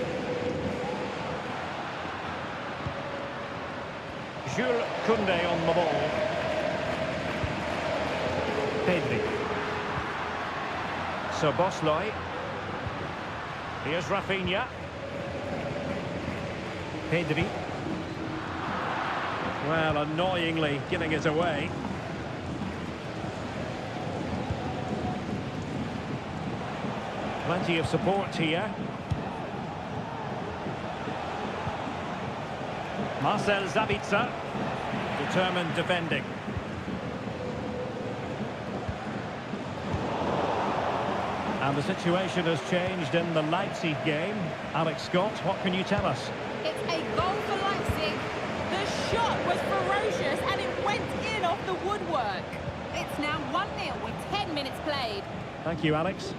[SPEAKER 7] Jules Koundé on the ball. Pedri. So Bosley. Here's Rafinha. Pedri. Well, annoyingly giving it away. Plenty of support here. Marcel Sabitzer. Determined defending. And the situation has changed in the Leipzig game. Alex Scott, what can you tell us?
[SPEAKER 1] It's a goal for Leipzig. The shot was ferocious and it went in off the woodwork. It's now 1-0 with 10 minutes played.
[SPEAKER 7] Thank you, Alex.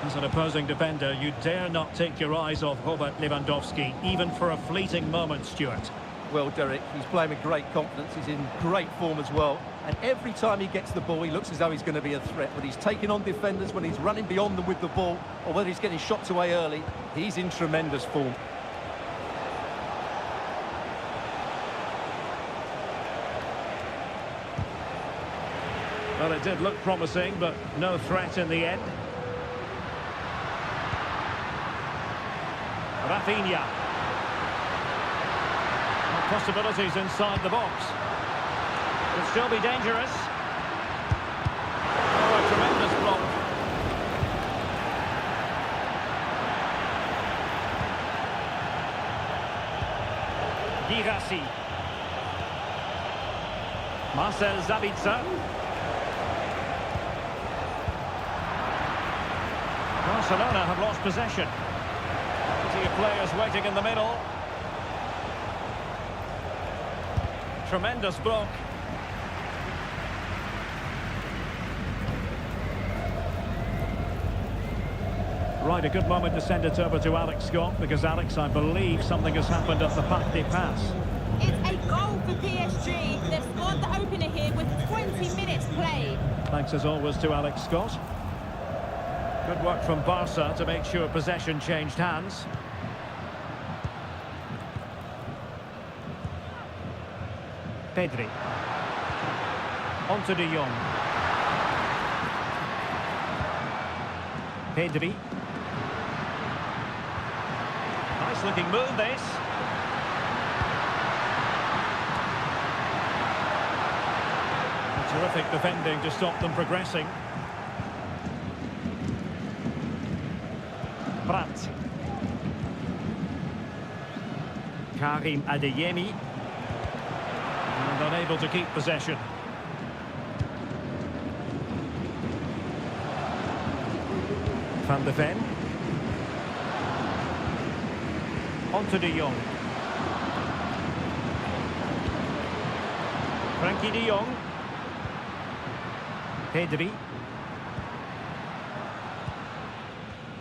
[SPEAKER 7] As an opposing defender, you dare not take your eyes off Robert Lewandowski, even for a fleeting moment, Stuart.
[SPEAKER 8] Well, Derek, he's playing with great confidence. He's in great form as well. And every time he gets the ball, he looks as though he's going to be a threat. But he's taking on defenders when he's running beyond them with the ball, or whether he's getting shots away early. He's in tremendous form.
[SPEAKER 7] Well, it did look promising, but no threat in the end. Rafinha. Possibilities inside the box. Could still be dangerous. Oh, a tremendous block. Girassi. Marcel Sabitzer. Barcelona have lost possession. Plenty of players waiting in the middle. Tremendous block. Right, a good moment to send it over to Alex Scott, because Alex, I believe something has happened at the Parc des Passes.
[SPEAKER 1] It's a goal for PSG. They've scored the opener here with 20 minutes played.
[SPEAKER 7] Thanks as always to Alex Scott. Good work from Barca to make sure possession changed hands. Pedri. On to De Jong. Pedri. Nice looking move, this. Terrific defending to stop them progressing. Pratt. Karim Adeyemi. And unable to keep possession. Van de Ven. On to De Jong. Frankie de Jong. Pedri.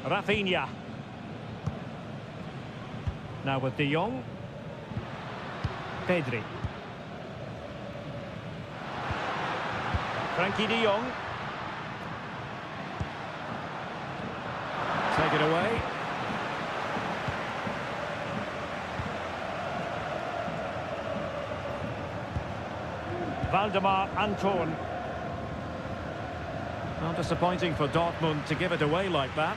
[SPEAKER 7] Rafinha. Now with de Jong. Pedri. Frankie de Jong. Take it away. Valdemar Anton. Well, disappointing for Dortmund to give it away like that.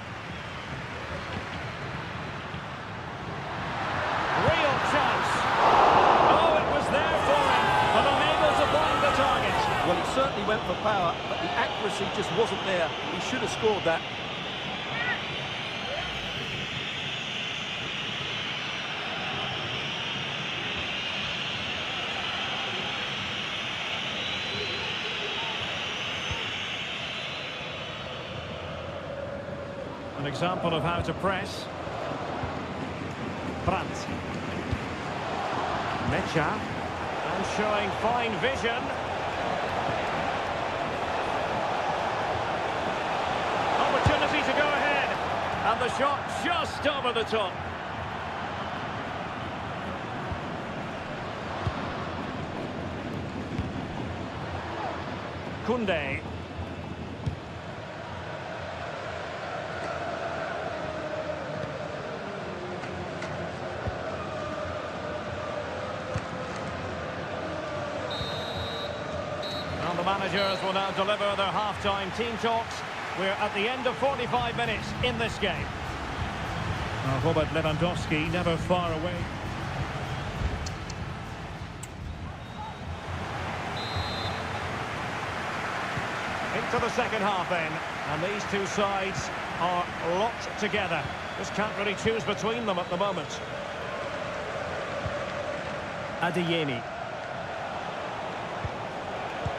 [SPEAKER 7] Real chance. Oh, it was there for him, but unable to find the target.
[SPEAKER 8] Well, he certainly went for power, but the accuracy just wasn't there. He should have scored that.
[SPEAKER 7] An example of how to press. Brandt. Mecha. And showing fine vision. Opportunity to go ahead. And the shot just over the top. Koundé. The managers will now deliver their half-time team talks. We're at the end of 45 minutes in this game. Robert Lewandowski never far away. Into the second half then, and these two sides are locked together. Just can't really choose between them at the moment. Adeyemi.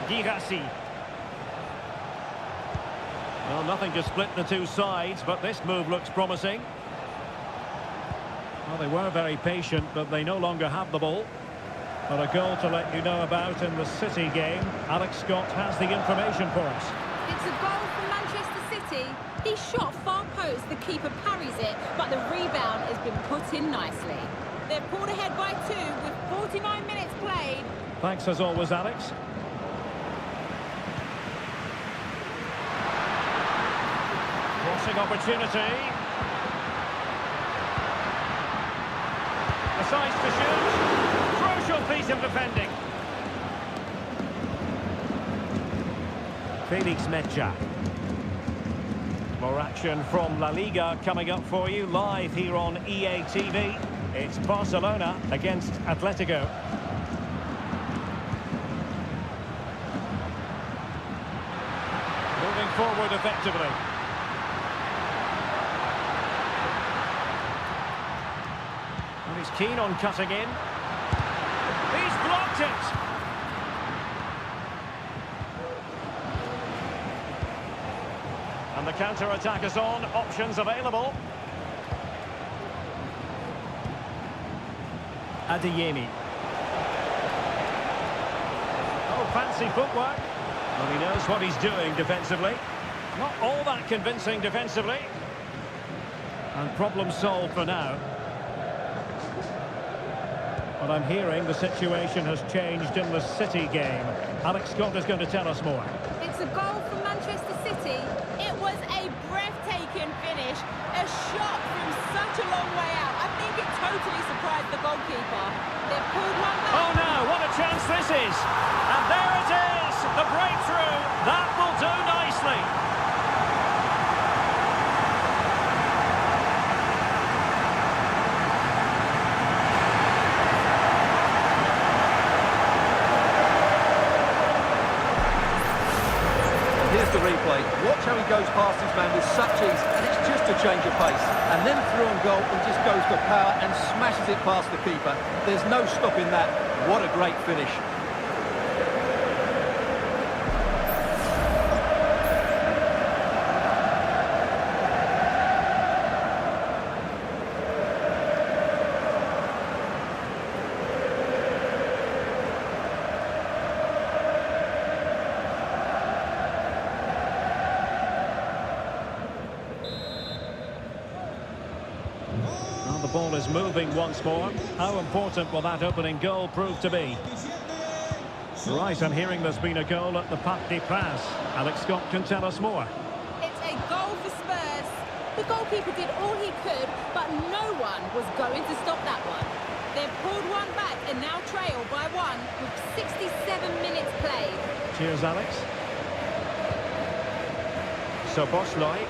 [SPEAKER 7] Girassi. Well, nothing to split the two sides, but this move looks promising. Well, they were very patient, but they no longer have the ball. But a goal to let you know about in the City game. Alex Scott has the information for us.
[SPEAKER 1] It's a goal for Manchester City. He shot far post, the keeper parries it, but the rebound has been put in nicely. They're pulled ahead by 2 with 49 minutes played.
[SPEAKER 7] Thanks as always, Alex. Crossing opportunity. Decides to shoot. Crucial piece of defending. Felix Mecha. More action from La Liga coming up for you live here on EA TV. It's Barcelona against Atletico. Moving forward effectively. And he's keen on cutting in. He's blocked it! And the counter-attack is on, options available. Adeyemi. Oh, fancy footwork. Well, he knows what he's doing defensively. Not all that convincing defensively. And problem solved for now. But I'm hearing the situation has changed in the City game. Alex Scott is going to tell us more.
[SPEAKER 1] It's a goal for Manchester City. It was a breathtaking finish. A shot from such a long way out. I think it totally surprised the goalkeeper. They've pulled one back.
[SPEAKER 7] Oh no, what a chance this is! And there it is! The breakthrough! That will do nicely!
[SPEAKER 8] Here's the replay. Watch how he goes past his man with such ease, and it's just a change of pace. And then through on goal, he just goes for power and smashes it past the keeper. There's no stopping that. What a great finish.
[SPEAKER 7] ball is moving once more. How important will that opening goal prove to be? Right, I'm hearing there's been a goal at the Parc des Princes. Alex Scott can tell us more.
[SPEAKER 1] It's a goal for Spurs. The goalkeeper did all he could, but no one was going to stop that one. They've pulled one back and now trail by one with 67 minutes played.
[SPEAKER 7] Cheers, Alex. So Bosley.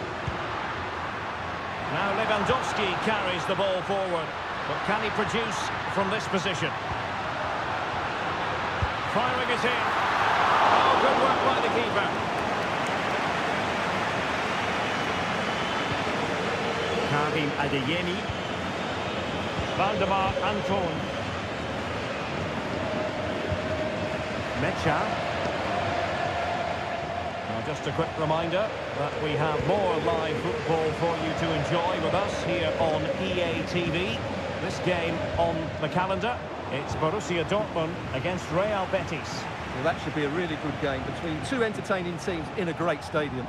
[SPEAKER 7] Now Lewandowski carries the ball forward. But can he produce from this position? Firing it in. Oh, good work by the keeper. Karim Adeyemi. Valdemar Anton. Mecha. Now just a quick reminder that we have more live football for you to enjoy with us here on EA TV. This game on the calendar, it's Borussia Dortmund against Real Betis.
[SPEAKER 8] Well, that should be a really good game between two entertaining teams in a great stadium.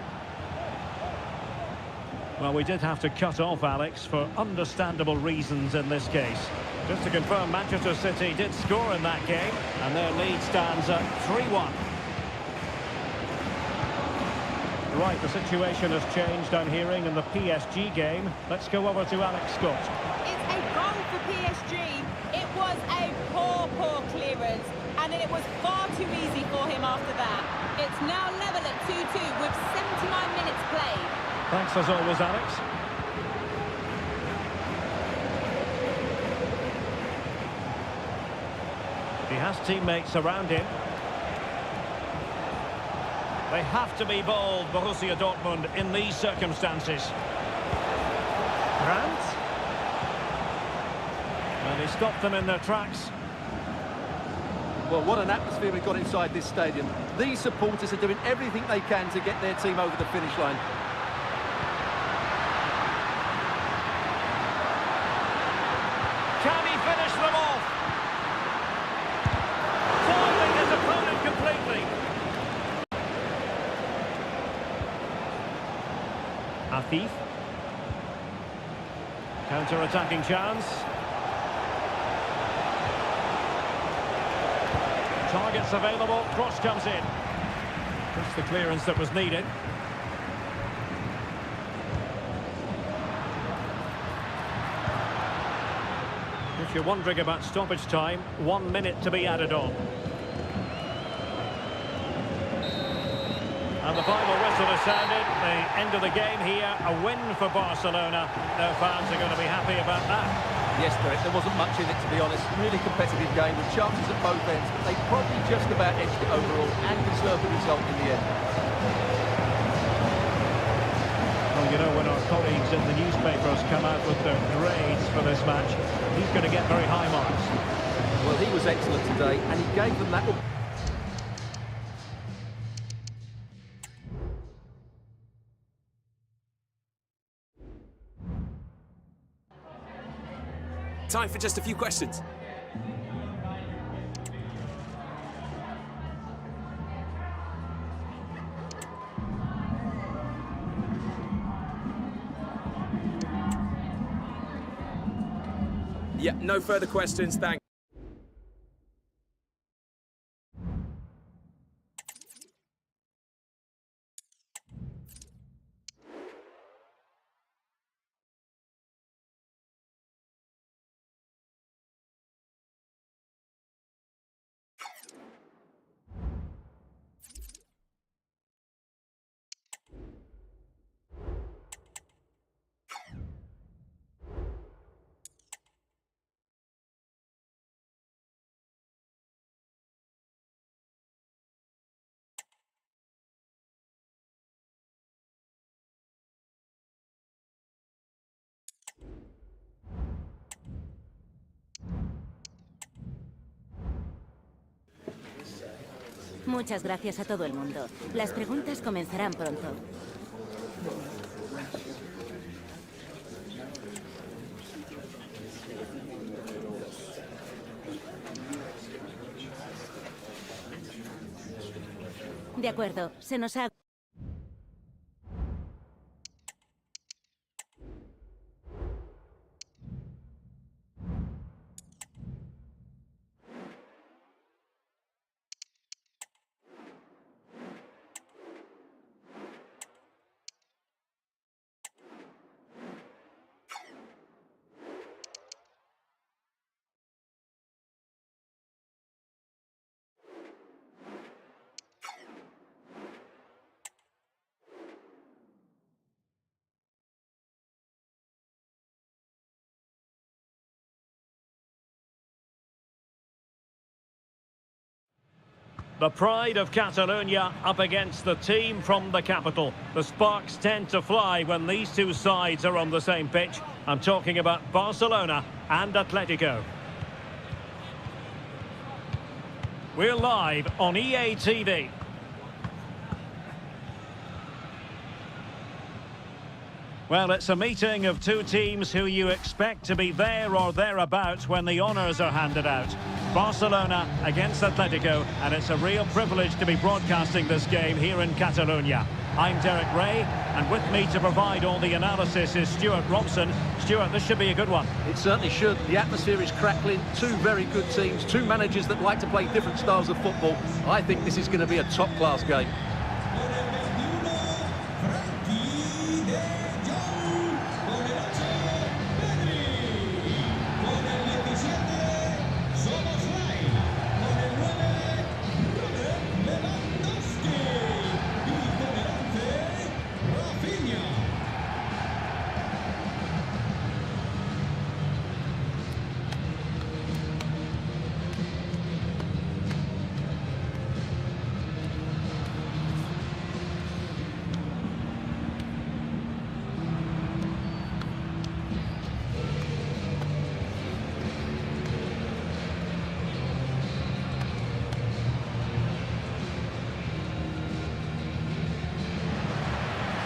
[SPEAKER 7] Well, we did have to cut off Alex for understandable reasons in this case. Just to confirm, Manchester City did score in that game, and their lead stands at 3-1. Right, the situation has changed, I'm hearing, in the PSG game. Let's go over to Alex Scott.
[SPEAKER 1] It's a goal for PSG. It was a poor clearance, and it was far too easy for him after that. It's now level at 2-2 with 79 minutes played.
[SPEAKER 7] Thanks as always, Alex. He has teammates around him. They have to be bold, Borussia Dortmund, in these circumstances. Brandt. And he stopped them in their tracks.
[SPEAKER 8] Well, what an atmosphere we've got inside this stadium. These supporters are doing everything they can to get their team over the finish line.
[SPEAKER 7] Can he finish them off? Foiling his opponent completely. Afif. Counter-attacking chance. Targets available, cross comes in. Just the clearance that was needed. If you're wondering about stoppage time, 1 minute to be added on. And the final whistle has sounded. The end of the game here, a win for Barcelona. Their fans are going to be happy about that.
[SPEAKER 8] Yes, Derek, there wasn't much in it, to be honest. Really competitive game with chances at both ends, but they probably just about edged it overall and deserved the result in the end.
[SPEAKER 7] Well, you know, when our colleagues in the newspapers come out with their grades for this match, he's going to get very high marks.
[SPEAKER 8] Well, he was excellent today, and he gave them that...
[SPEAKER 9] Time for just a few questions. Yeah, no further questions, thanks.
[SPEAKER 10] Muchas gracias a todo el mundo. Las preguntas comenzarán pronto. De acuerdo, se nos ha...
[SPEAKER 7] The pride of Catalonia up against the team from the capital. The sparks tend to fly when these two sides are on the same pitch. I'm talking about Barcelona and Atletico. We're live on EA TV. Well, it's a meeting of two teams who you expect to be there or thereabouts when the honours are handed out. Barcelona against Atletico, and it's a real privilege to be broadcasting this game here in Catalonia. I'm Derek Ray, and with me to provide all the analysis is Stuart Robson. Stuart, this should be a good one.
[SPEAKER 8] It certainly should. The atmosphere is crackling. Two very good teams, two managers that like to play different styles of football. I think this is going to be a top-class game.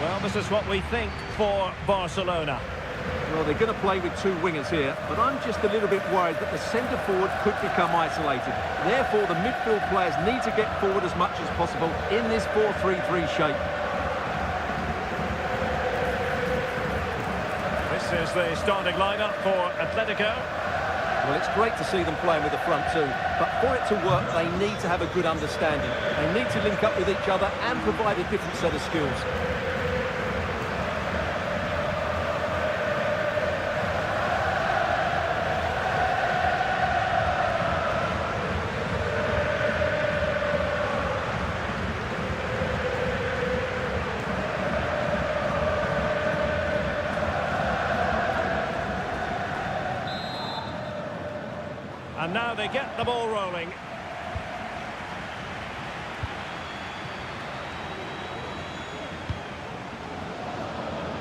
[SPEAKER 7] Well, this is what we think for Barcelona.
[SPEAKER 8] Well, they're going to play with two wingers here, but I'm just a little bit worried that the centre-forward could become isolated. Therefore, the midfield players need to get forward as much as possible in this 4-3-3 shape.
[SPEAKER 7] This is the starting lineup for Atletico.
[SPEAKER 8] Well, it's great to see them playing with the front two, but for it to work, they need to have a good understanding. They need to link up with each other and provide a different set of skills.
[SPEAKER 7] And now they get the ball rolling.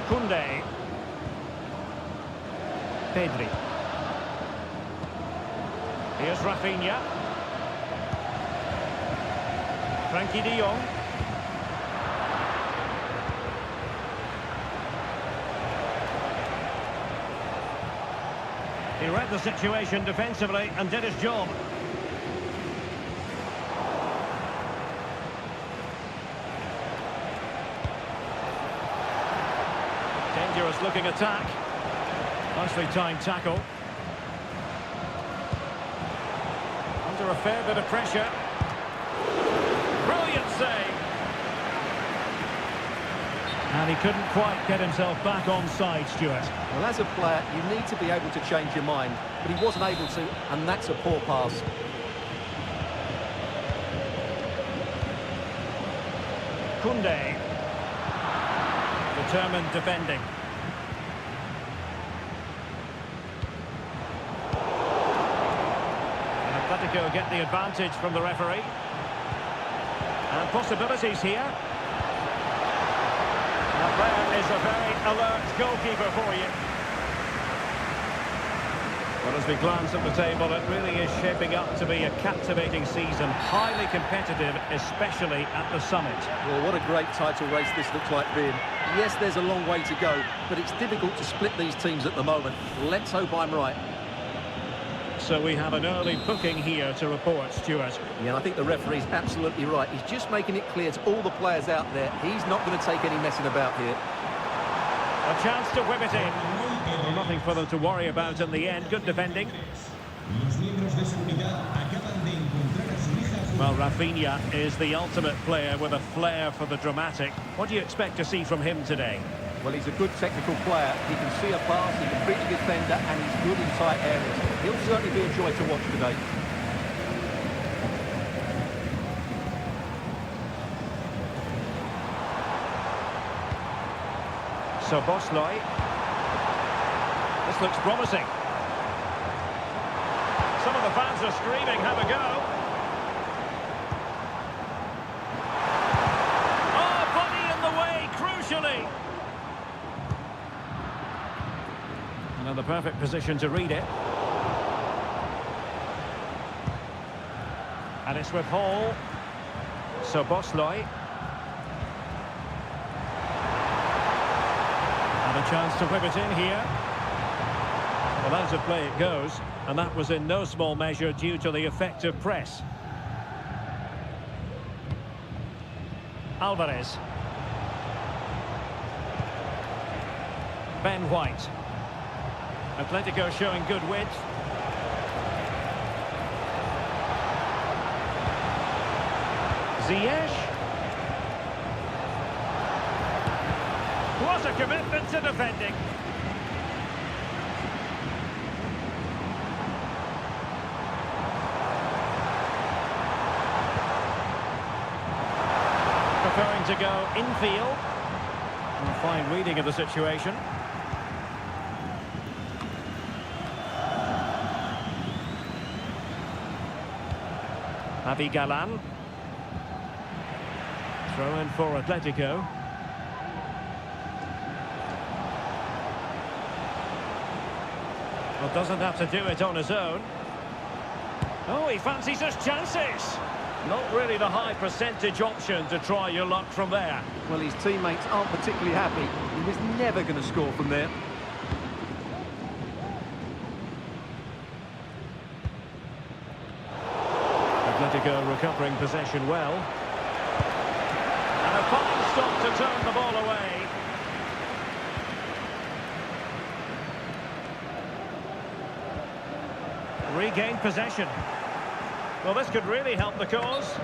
[SPEAKER 7] Koundé. Pedri. Here's Rafinha. Frankie de Jong. He read the situation defensively and did his job. Dangerous looking attack. Nicely timed tackle. Under a fair bit of pressure. Brilliant save. And he couldn't quite get himself back on side, Stuart.
[SPEAKER 8] Well, as a player, you need to be able to change your mind, but he wasn't able to, and that's a poor pass.
[SPEAKER 7] Koundé. Determined defending. And Atletico get the advantage from the referee. And possibilities here. There is a very alert goalkeeper for you. Well, as we glance at the table, it really is shaping up to be a captivating season, highly competitive, especially at the summit.
[SPEAKER 8] Well, what a great title race this looks like being. Yes, there's a long way to go, but it's difficult to split these teams at the moment. Let's hope I'm right.
[SPEAKER 7] So we have an early booking here to report, Stuart.
[SPEAKER 8] Yeah, and I think the referee's absolutely right. He's just making it clear to all the players out there, he's not going to take any messing about here.
[SPEAKER 7] A chance to whip it in. Well, nothing for them to worry about in the end. Good defending. Well, Rafinha is the ultimate player with a flair for the dramatic. What do you expect to see from him today?
[SPEAKER 8] Well, he's a good technical player. He can see a pass, he can beat the defender, and he's good in tight areas. He'll certainly be a joy to watch today.
[SPEAKER 7] So Bosley. This looks promising. Some of the fans are screaming, have a go. And the perfect position to read it. And it's with Hall. So Bosloy. And a chance to whip it in here. Well, out of play it goes. And that was in no small measure due to the effective press. Alvarez. Ben White. Atletico showing good width. Ziyech. What a commitment to defending. Preferring to go infield. A fine reading of the situation. Javi Galan. Throw in for Atletico. Well, doesn't have to do it on his own. Oh, he fancies his chances. Not really the high percentage option to try your luck from there.
[SPEAKER 8] Well, his teammates aren't particularly happy. He was never going to score from there.
[SPEAKER 7] Atletico recovering possession well. And a fine stop to turn the ball away. Regained possession. Well, this could really help the cause.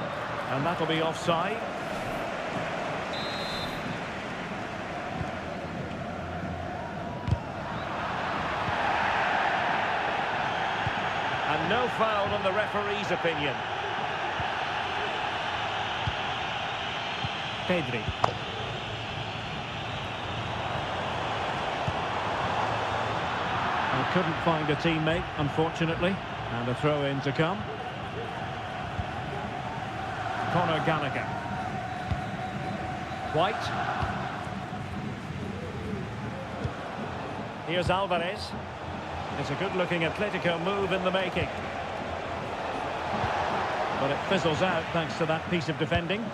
[SPEAKER 7] And that'll be offside. And no foul in the referee's opinion. Pedri. And couldn't find a teammate, unfortunately. And a throw-in to come. Conor Gallagher. White. Here's Alvarez. It's a good-looking Atletico move in the making. But it fizzles out thanks to that piece of defending.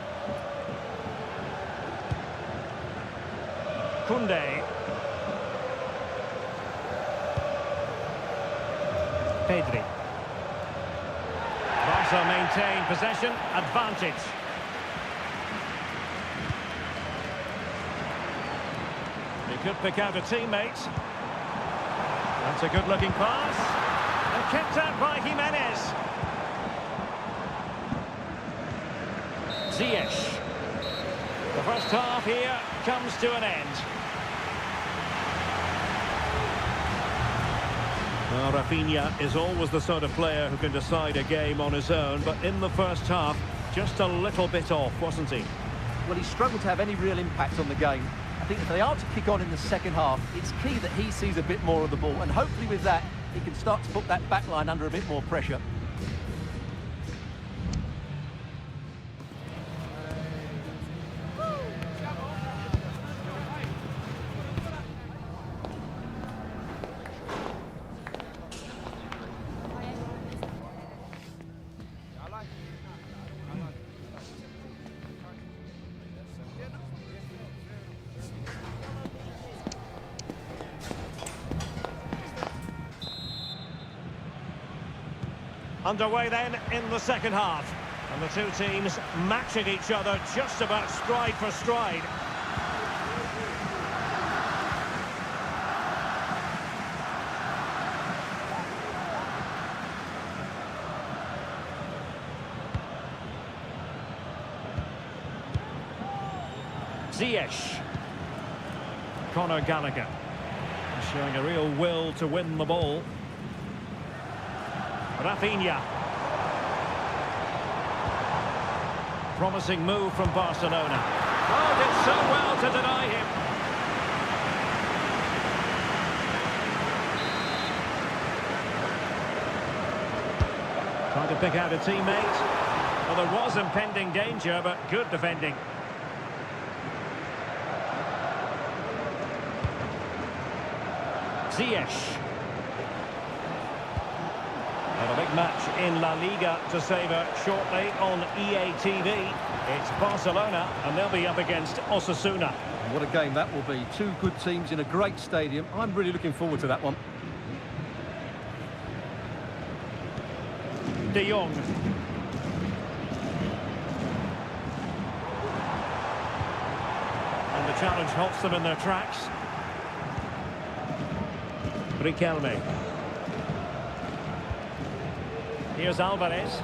[SPEAKER 7] Koundé. Pedri. Barca maintain possession, advantage. He could pick out a teammate. That's a good-looking pass. And kept out by Jimenez. Ziyech. The first half here comes to an end. Well, Rafinha is always the sort of player who can decide a game on his own, but in the first half, just a little bit off, wasn't he?
[SPEAKER 8] Well, he struggled to have any real impact on the game. I think if they are to kick on in the second half, it's key that he sees a bit more of the ball, and hopefully with that, he can start to put that back line under a bit more pressure.
[SPEAKER 7] Underway then in the second half. And the two teams matching each other just about stride for stride. Ziyech. Conor Gallagher. Showing a real will to win the ball. Rafinha. Promising move from Barcelona. Oh, did so well to deny him. Trying to pick out a teammate. Well, there was impending danger, but good defending. Ziyech. Well, a big match in La Liga to savour shortly on EA TV. It's Barcelona, and they'll be up against Osasuna.
[SPEAKER 8] What a game that will be. Two good teams in a great stadium. I'm really looking forward to that one.
[SPEAKER 7] De Jong. And the challenge halts them in their tracks. Riquelme. Here's Alvarez.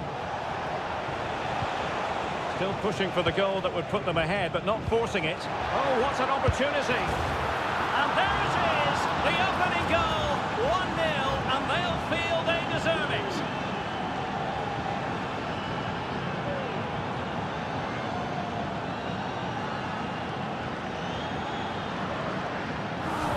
[SPEAKER 7] Still pushing for the goal that would put them ahead, but not forcing it. Oh, what an opportunity. And there it is, the opening goal. 1-0, and they'll feel they deserve it.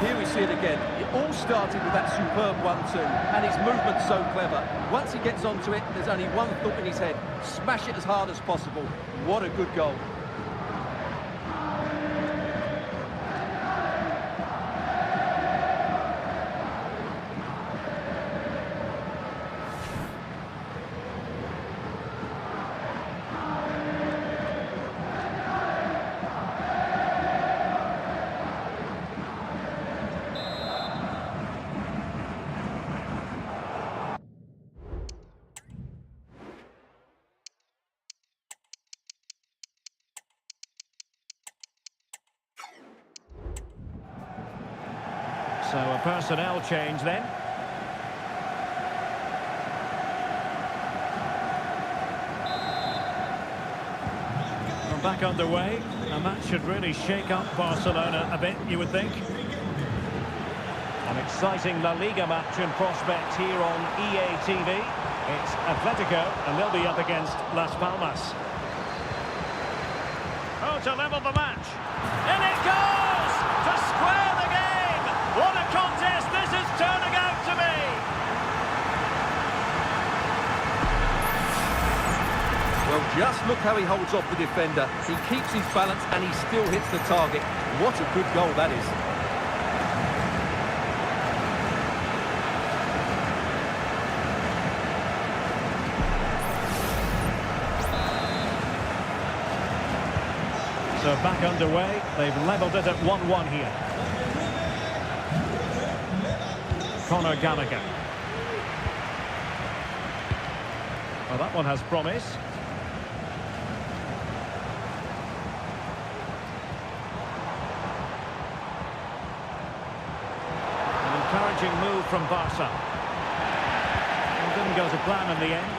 [SPEAKER 8] Here we see it again. It all started with that superb 1-2, and his movement's so clever. Once he gets onto it, there's only one thought in his head: smash it as hard as possible. What a good goal.
[SPEAKER 7] So a personnel change then. We're back underway, and that should really shake up Barcelona a bit, you would think. An exciting La Liga match in prospect here on EA TV. It's Atletico, and they'll be up against Las Palmas. Oh, to level the match. In it goes! To square the game! What a contest this is turning out to be!
[SPEAKER 8] Well, just look how he holds off the defender. He keeps his balance and he still hits the target. What a good goal that is.
[SPEAKER 7] So back underway. They've levelled it at 1-1 here. Conor Gallagher. Well, that one has promise. An encouraging move from Barca. It didn't go to plan in the end.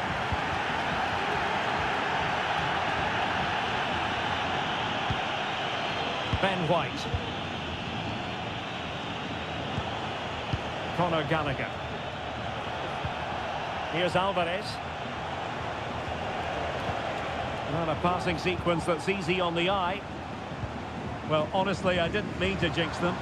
[SPEAKER 7] Ben White. Conor Gallagher. Here's Alvarez. Not a passing sequence that's easy on the eye. Well, honestly, I didn't mean to jinx them.